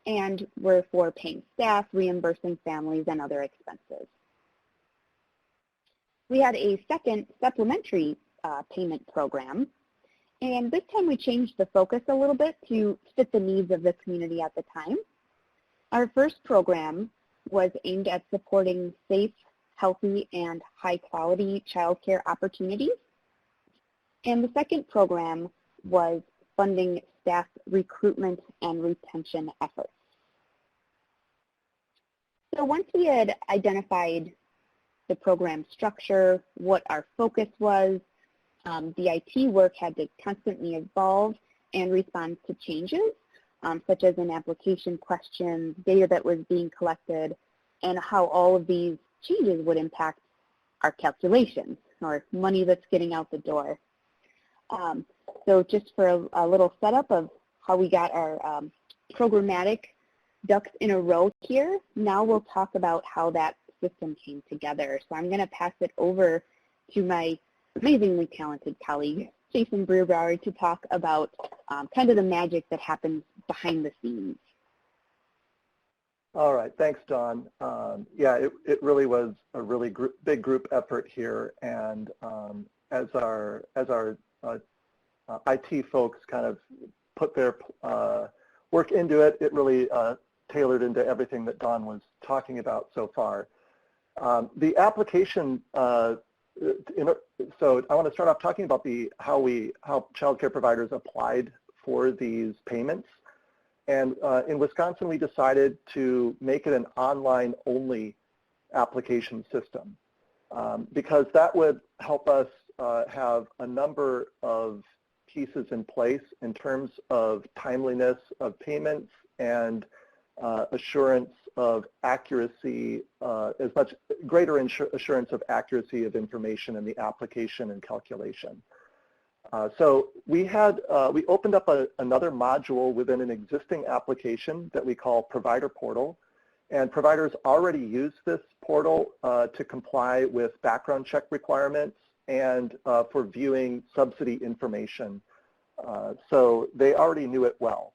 and were for paying staff, reimbursing families, and other expenses. We had a second supplementary payment program, and this time we changed the focus a little bit to fit the needs of the community at the time. Our first program was aimed at supporting safe, healthy, and high-quality childcare opportunities. And the second program was funding staff recruitment and retention efforts. So once we had identified the program structure, what our focus was, the IT work had to constantly evolve and respond to changes, such as in application questions, data that was being collected, and how all of these changes would impact our calculations or money that's getting out the door. So just for a little setup of how we got our programmatic ducks in a row here, now we'll talk about how that system came together. So I'm going to pass it over to my amazingly talented colleague, Jason Brewerbauer, to talk about kind of the magic that happens behind the scenes. All right, thanks, Dawn. Yeah, it really was a really big group effort here, and as our IT folks kind of put their work into it, it really tailored into everything that Dawn was talking about so far. The application, so I want to start off talking about how child care providers applied for these payments. And in Wisconsin, we decided to make it an online-only application system because that would help us have a number of pieces in place in terms of timeliness of payments and assurance of accuracy, as much greater assurance of accuracy of information in the application and calculation. So we opened up another module within an existing application that we call Provider Portal, and providers already use this portal to comply with background check requirements and for viewing subsidy information. So they already knew it well.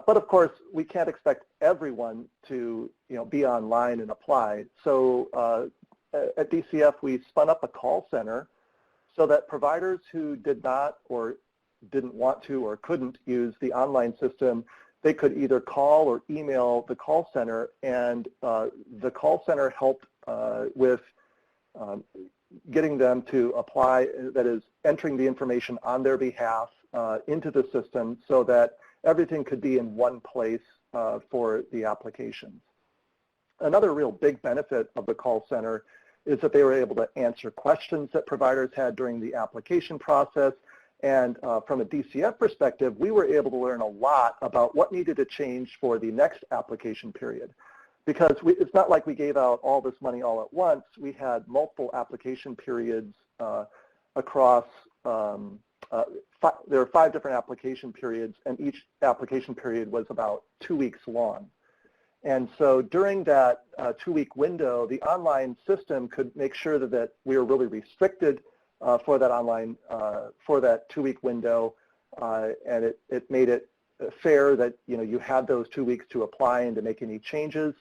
But of course, we can't expect everyone to be online and apply. So at DCF, we spun up a call center so that providers who did not or didn't want to or couldn't use the online system, they could either call or email the call center, and the call center helped with getting them to apply, that is, entering the information on their behalf into the system so that everything could be in one place for the applications. Another real big benefit of the call center is that they were able to answer questions that providers had during the application process. And from a DCF perspective, we were able to learn a lot about what needed to change for the next application period. Because it's not like we gave out all this money all at once. We had multiple application periods across, there were 5 different application periods, and each application period was about 2 weeks long. And so during that 2-week window, the online system could make sure that we were really restricted for that online, for that 2-week window, and it made it fair that you had those 2 weeks to apply and to make any changes.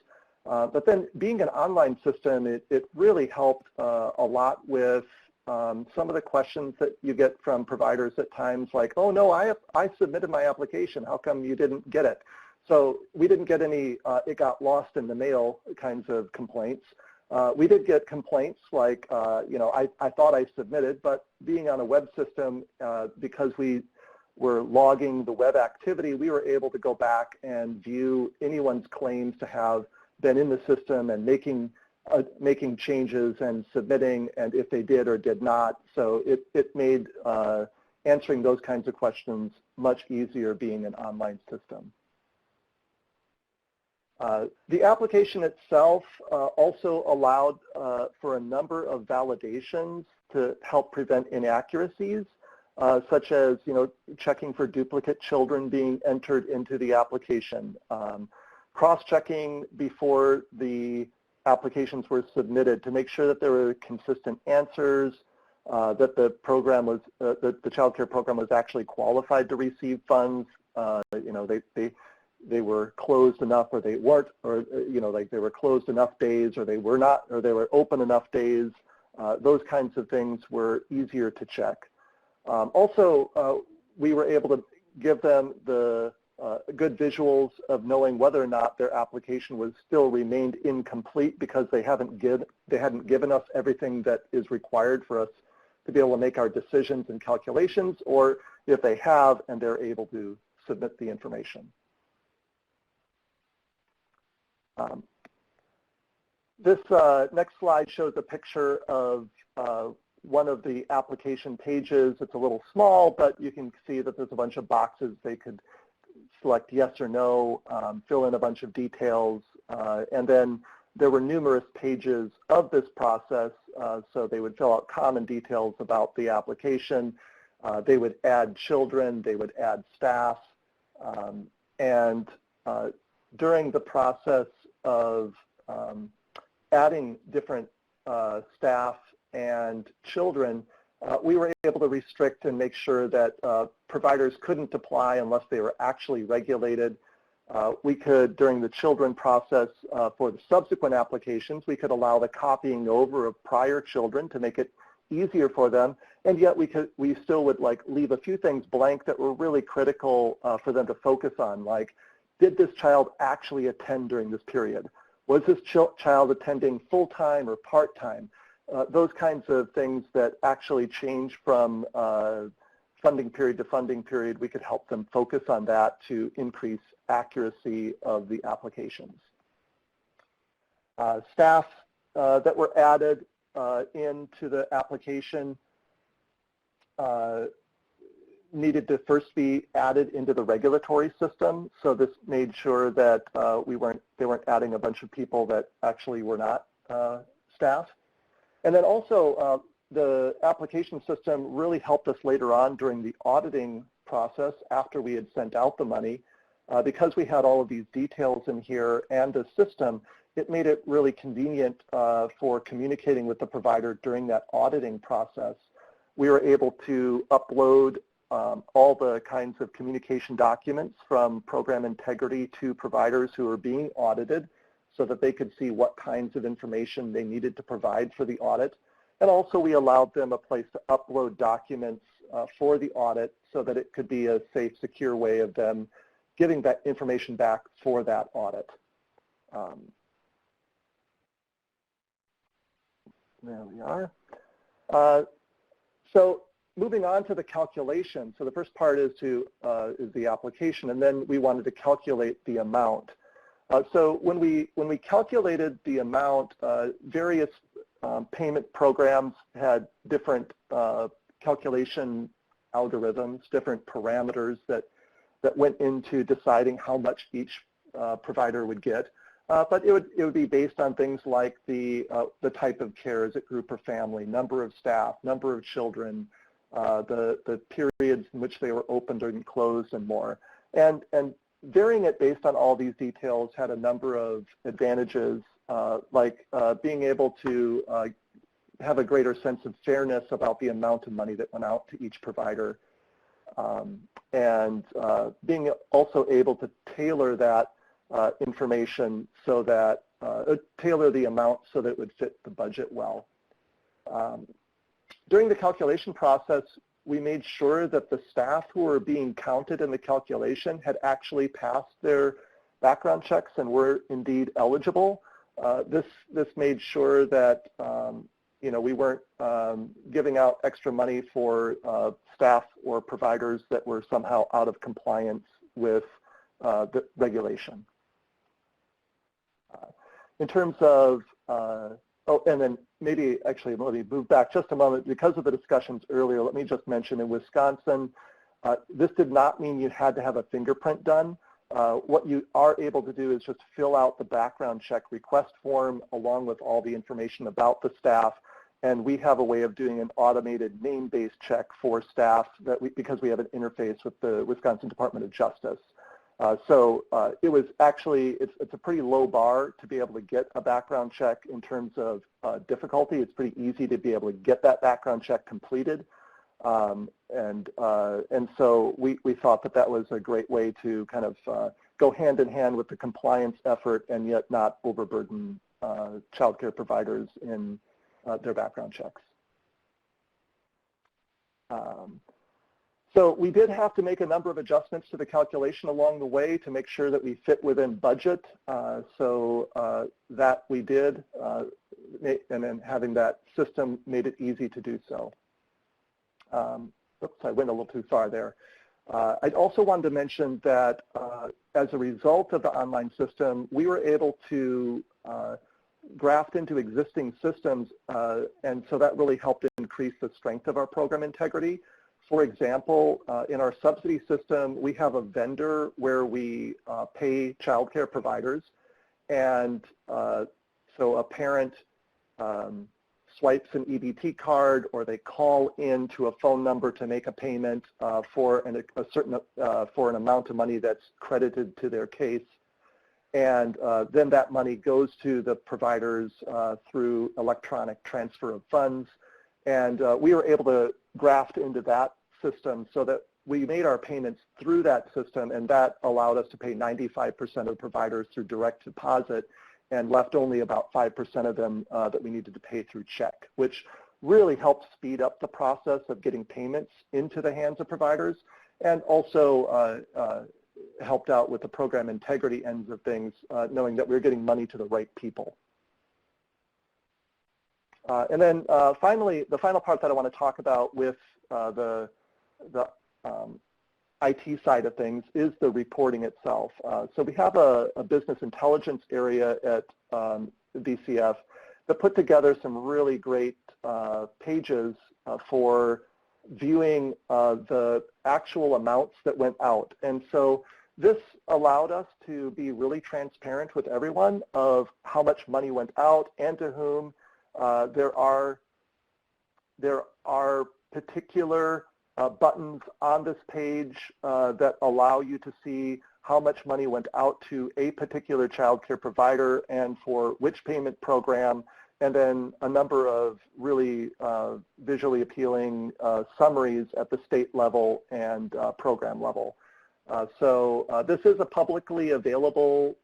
But then being an online system, it really helped a lot with some of the questions that you get from providers at times, like, oh no, I submitted my application, how come you didn't get it? So we didn't get any it got lost in the mail kinds of complaints. We did get complaints like, I thought I submitted, but being on a web system, because we were logging the web activity, we were able to go back and view anyone's claims to have been in the system and making changes and submitting, and if they did or did not. So it made answering those kinds of questions much easier being an online system. The application itself also allowed for a number of validations to help prevent inaccuracies, such as checking for duplicate children being entered into the application, cross-checking before the applications were submitted to make sure that there were consistent answers, that the program was, that the child care program was actually qualified to receive funds. They were closed enough, or they weren't, or like they were closed enough days, or they were not, or they were open enough days. Those kinds of things were easier to check. Also, we were able to give them the good visuals of knowing whether or not their application was still remained incomplete because they hadn't given us everything that is required for us to be able to make our decisions and calculations, or if they have and they're able to submit the information. This next slide shows a picture of one of the application pages. It's a little small, but you can see that there's a bunch of boxes. They could select yes or no, fill in a bunch of details, and then there were numerous pages of this process. So they would fill out common details about the application. They would add children. They would add staff. And during the process of adding different staff and children, we were able to restrict and make sure that providers couldn't apply unless they were actually regulated. We could, during the children process for the subsequent applications, we could allow the copying over of prior children to make it easier for them, and yet we still would leave a few things blank that were really critical for them to focus on, like, did this child actually attend during this period? Was this child attending full-time or part-time? Those kinds of things that actually change from funding period to funding period, we could help them focus on that to increase accuracy of the applications. Staff that were added into the application needed to first be added into the regulatory system. So this made sure that they weren't adding a bunch of people that actually were not staff. And then also the application system really helped us later on during the auditing process after we had sent out the money. Because we had all of these details in here and the system, it made it really convenient for communicating with the provider during that auditing process. We were able to upload all the kinds of communication documents from program integrity to providers who are being audited so that they could see what kinds of information they needed to provide for the audit. And also we allowed them a place to upload documents for the audit so that it could be a safe, secure way of them giving that information back for that audit. There we are. So moving on to the calculation. So the first part is the application, and then we wanted to calculate the amount. So when we calculated the amount, various payment programs had different calculation algorithms, different parameters that went into deciding how much each provider would get. But it would be based on things like the type of care, is it group or family, number of staff, number of children, the periods in which they were opened and closed, and more. And varying it based on all these details had a number of advantages, like being able to have a greater sense of fairness about the amount of money that went out to each provider, and being also able to tailor that information so that, tailor the amount so that it would fit the budget well. During the calculation process, we made sure that the staff who were being counted in the calculation had actually passed their background checks and were indeed eligible. This made sure that we weren't giving out extra money for staff or providers that were somehow out of compliance with the regulation. In terms of, and then maybe actually let me move back just a moment. Because of the discussions earlier, let me just mention in Wisconsin, this did not mean you had to have a fingerprint done. What you are able to do is just fill out the background check request form along with all the information about the staff, and we have a way of doing an automated name-based check for staff because we have an interface with the Wisconsin Department of Justice. So it was actually, it's a pretty low bar to be able to get a background check in terms of difficulty. It's pretty easy to be able to get that background check completed. And so we thought that that was a great way to kind of go hand in hand with the compliance effort and yet not overburden child care providers in their background checks. So we did have to make a number of adjustments to the calculation along the way to make sure that we fit within budget. So that we did, and then having that system made it easy to do so. Oops, I went a little too far there. I also wanted to mention that as a result of the online system, we were able to graft into existing systems, and so that really helped increase the strength of our program integrity. For example, in our subsidy system, we have a vendor where we pay child care providers, and so a parent swipes an EBT card, or they call in to a phone number to make a payment for an amount of money that's credited to their case, and then that money goes to the providers through electronic transfer of funds, and we were able to graft into that system so that we made our payments through that system, and that allowed us to pay 95% of providers through direct deposit and left only about 5% of them that we needed to pay through check, which really helped speed up the process of getting payments into the hands of providers, and also helped out with the program integrity ends of things, knowing that we were getting money to the right people. And then finally, the final part that I want to talk about with the IT side of things is the reporting itself. So we have a business intelligence area at DCF that put together some really great pages for viewing the actual amounts that went out. And so this allowed us to be really transparent with everyone of how much money went out and to whom. There are particular buttons on this page that allow you to see how much money went out to a particular child care provider and for which payment program, and then a number of really visually appealing summaries at the state level and program level. So this is a publicly available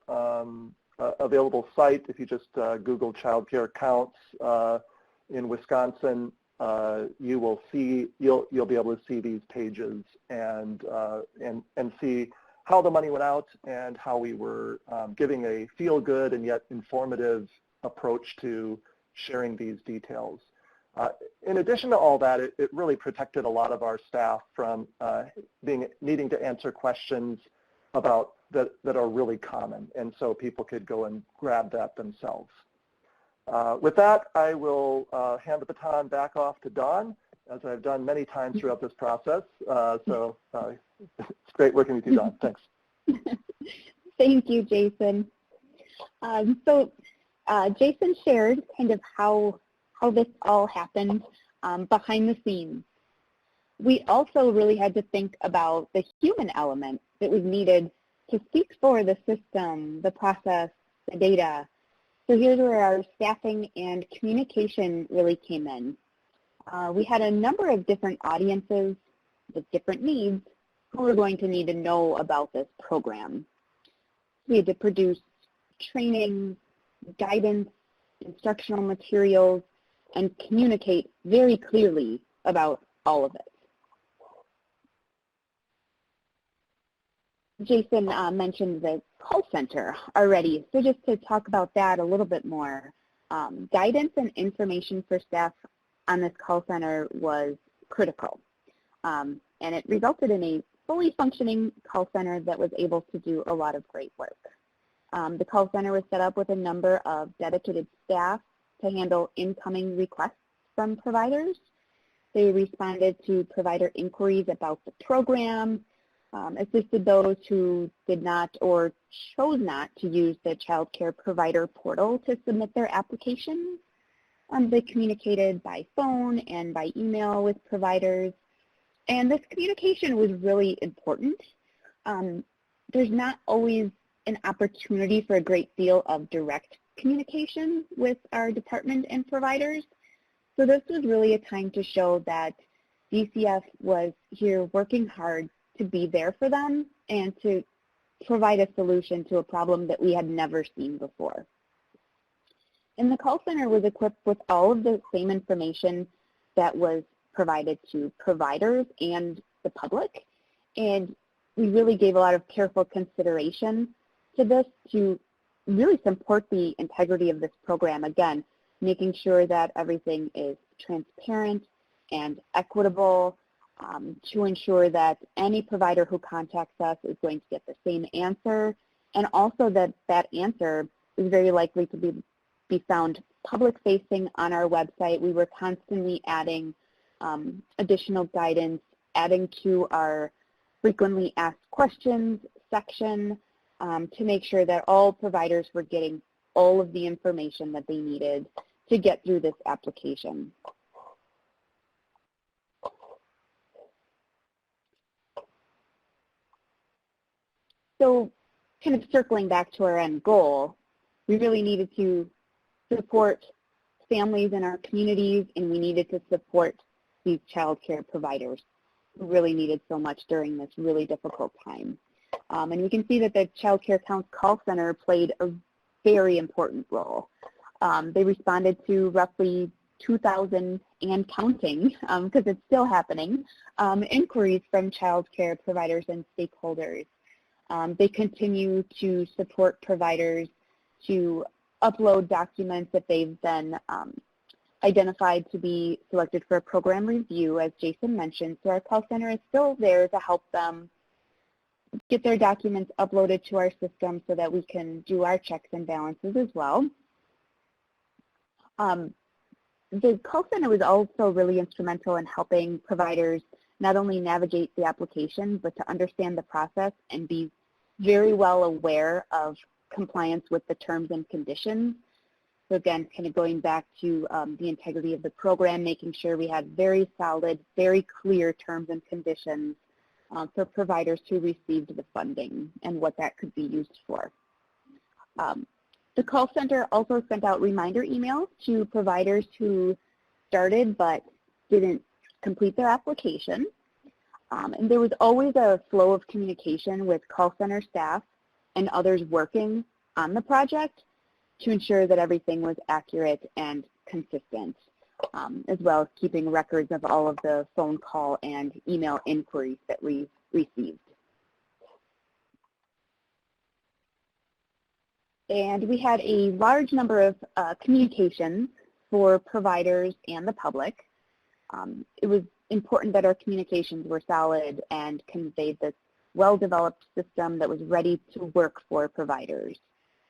site. If you just Google child care counts, In Wisconsin, you'll be able to see these pages and see how the money went out and how we were giving a feel-good and yet informative approach to sharing these details. In addition to all that, it really protected a lot of our staff from needing to answer questions about that are really common, and so people could go and grab that themselves. With that, I will hand the baton back off to Dawn, as I've done many times throughout this process. It's great working with you, Dawn. Thanks. Thank you, Jason. Jason shared kind of how this all happened behind the scenes. We also really had to think about the human element that was needed to speak for the system, the process, the data. So here's where our staffing and communication really came in. We had a number of different audiences with different needs who were going to need to know about this program. We had to produce training, guidance, instructional materials, and communicate very clearly about all of it. Jason mentioned the call center already, so just to talk about that a little bit more. Guidance and information for staff on this call center was critical, and it resulted in a fully functioning call center that was able to do a lot of great work. The call center was set up with a number of dedicated staff to handle incoming requests from providers. They responded to provider inquiries about the program, assisted those who did not or chose not to use the child care provider portal to submit their applications. They communicated by phone and by email with providers, and this communication was really important. There's not always an opportunity for a great deal of direct communication with our department and providers, so this was really a time to show that DCF was here working hard to be there for them and to provide a solution to a problem that we had never seen before. And the call center was equipped with all of the same information that was provided to providers and the public, and we really gave a lot of careful consideration to this to really support the integrity of this program. Again, making sure that everything is transparent and equitable, to ensure that any provider who contacts us is going to get the same answer, and also that that answer is very likely to be found public-facing on our website. We were constantly adding additional guidance, adding to our frequently asked questions section to make sure that all providers were getting all of the information that they needed to get through this application. So kind of circling back to our end goal, we really needed to support families in our communities, and we needed to support these child care providers who really needed so much during this really difficult time. And we can see that the Child Care Call Center played a very important role. They responded to roughly 2,000 and counting, because it's still happening, inquiries from child care providers and stakeholders. They continue to support providers to upload documents that they've then identified to be selected for a program review, as Jason mentioned. So our call center is still there to help them get their documents uploaded to our system so that we can do our checks and balances as well. The call center was also really instrumental in helping providers not only navigate the application, but to understand the process and be very well aware of compliance with the terms and conditions. So again, kind of going back to the integrity of the program, making sure we had very solid, very clear terms and conditions for providers who received the funding and what that could be used for. The call center also sent out reminder emails to providers who started but didn't complete their application. And there was always a flow of communication with call center staff and others working on the project to ensure that everything was accurate and consistent. as well as keeping records of all of the phone call and email inquiries that we received. And we had a large number of communications for providers and the public. It was important that our communications were solid and conveyed this well-developed system that was ready to work for providers.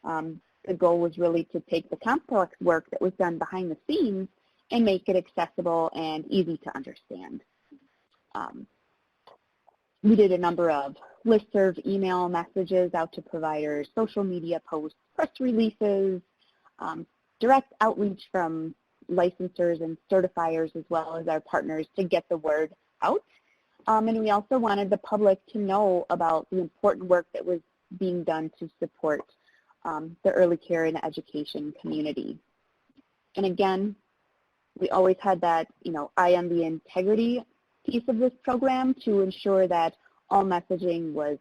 The goal was really to take the complex work that was done behind the scenes and make it accessible and easy to understand. We did a number of listserv email messages out to providers, social media posts, press releases, direct outreach from licensors and certifiers as well as our partners to get the word out. And we also wanted the public to know about the important work that was being done to support the early care and education community. And again, we always had that, eye on the integrity piece of this program to ensure that all messaging was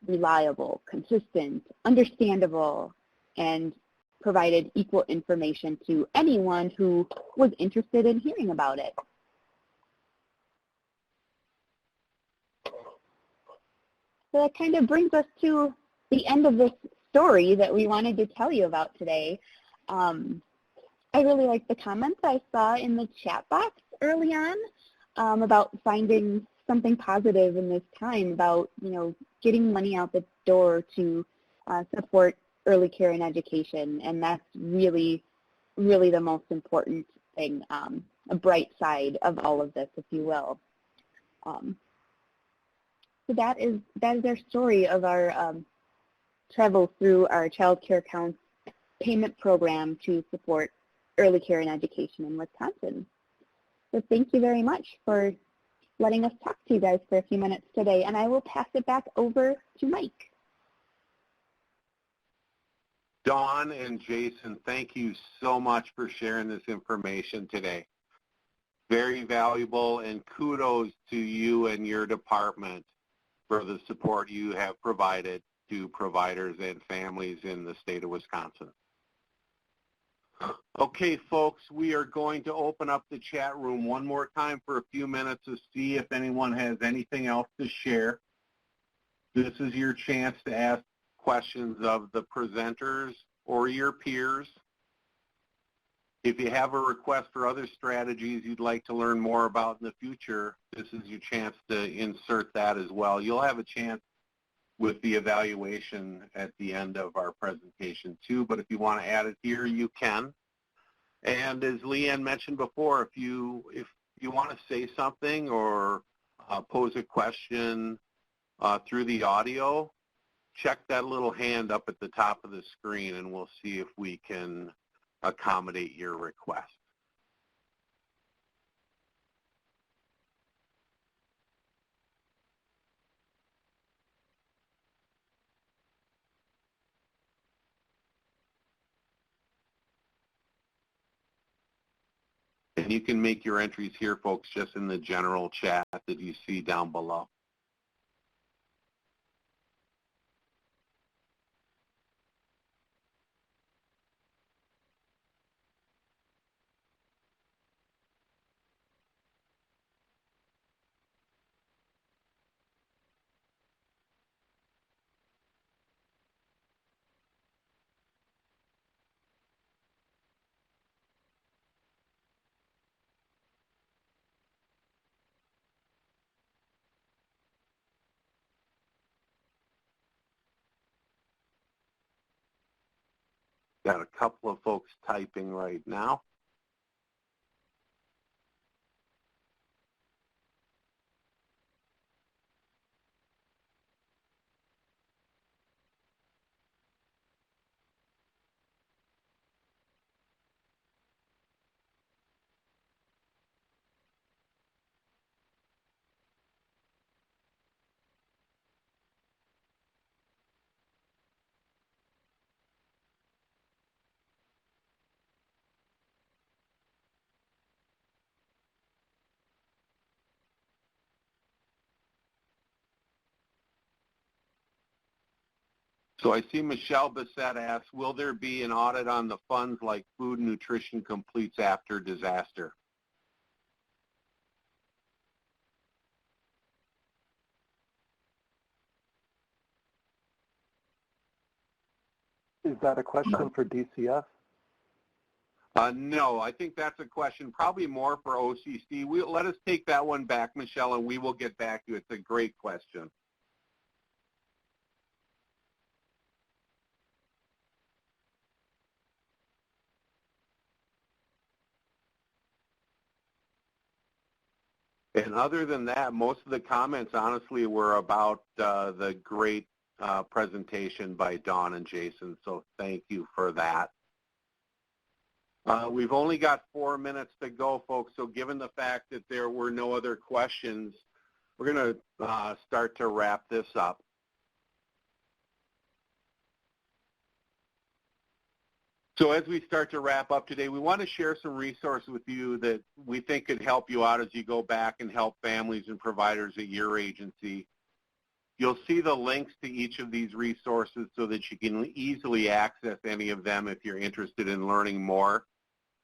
reliable, consistent, understandable, and provided equal information to anyone who was interested in hearing about it. So that kind of brings us to the end of this story that we wanted to tell you about today. I really liked the comments I saw in the chat box early on about finding something positive in this time about, getting money out the door to support early care and education. And that's really, really the most important thing, a bright side of all of this, if you will. So that is our story of our travel through our child care accounts payment program to support early care and education in Wisconsin. So thank you very much for letting us talk to you guys for a few minutes today, and I will pass it back over to Mike. Dawn and Jason, thank you so much for sharing this information today. Very valuable, and kudos to you and your department for the support you have provided to providers and families in the state of Wisconsin. Okay, folks, we are going to open up the chat room one more time for a few minutes to see if anyone has anything else to share. This is your chance to ask questions of the presenters or your peers. If you have a request for other strategies you'd like to learn more about in the future, this is your chance to insert that as well. You'll have a chance with the evaluation at the end of our presentation too, but if you want to add it here, you can. And as Leanne mentioned before, if you want to say something or pose a question through the audio, check that little hand up at the top of the screen and we'll see if we can accommodate your request. And you can make your entries here, folks, just in the general chat that you see down below. Got a couple of folks typing right now. So I see Michelle Bissett asks, will there be an audit on the funds like food and nutrition completes after disaster? Is that a question for DCF? No, I think that's a question probably more for OCC. Let us take that one back, Michelle, and we will get back to you. It's a great question. And other than that, most of the comments, honestly, were about the great presentation by Dawn and Jason, so thank you for that. We've only got 4 minutes to go, folks, so given the fact that there were no other questions, we're going to start to wrap this up. So as we start to wrap up today, we want to share some resources with you that we think could help you out as you go back and help families and providers at your agency. You'll see the links to each of these resources so that you can easily access any of them if you're interested in learning more.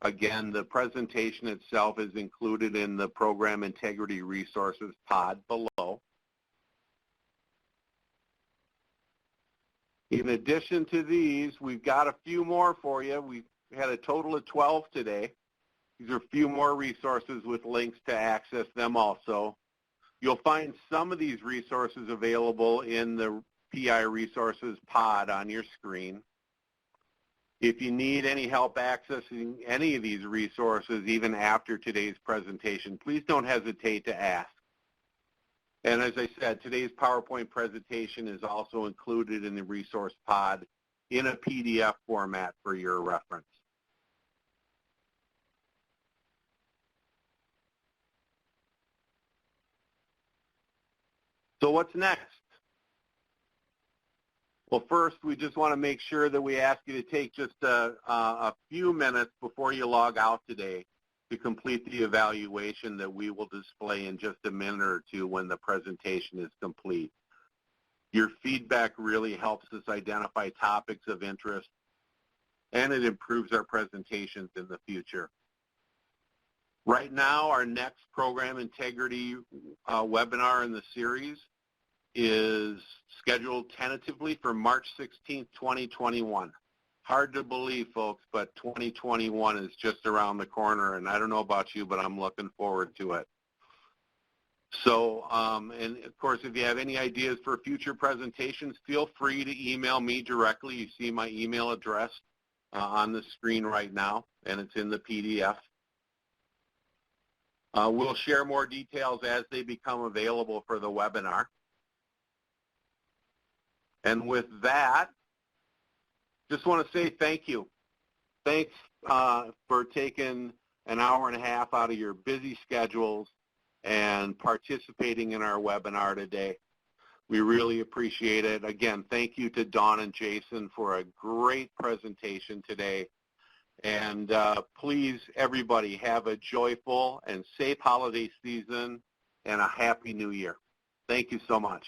Again, the presentation itself is included in the Program Integrity Resources pod below. In addition to these, we've got a few more for you. We've had a total of 12 today. These are a few more resources with links to access them also. You'll find some of these resources available in the PI Resources pod on your screen. If you need any help accessing any of these resources, even after today's presentation, please don't hesitate to ask. And as I said, today's PowerPoint presentation is also included in the resource pod in a PDF format for your reference. So what's next? Well, first, we just want to make sure that we ask you to take just a few minutes before you log out today to complete the evaluation that we will display in just a minute or two when the presentation is complete. Your feedback really helps us identify topics of interest, and it improves our presentations in the future. Right now, our next program integrity webinar in the series is scheduled tentatively for March 16th, 2021. Hard to believe, folks, but 2021 is just around the corner, and I don't know about you, but I'm looking forward to it. So, and of course, if you have any ideas for future presentations, feel free to email me directly. You see my email address on the screen right now, and it's in the PDF. We'll share more details as they become available for the webinar. And with that, just want to say thank you. Thanks for taking an hour and a half out of your busy schedules and participating in our webinar today. We really appreciate it. Again, thank you to Dawn and Jason for a great presentation today. And please, everybody, have a joyful and safe holiday season and a happy new year. Thank you so much.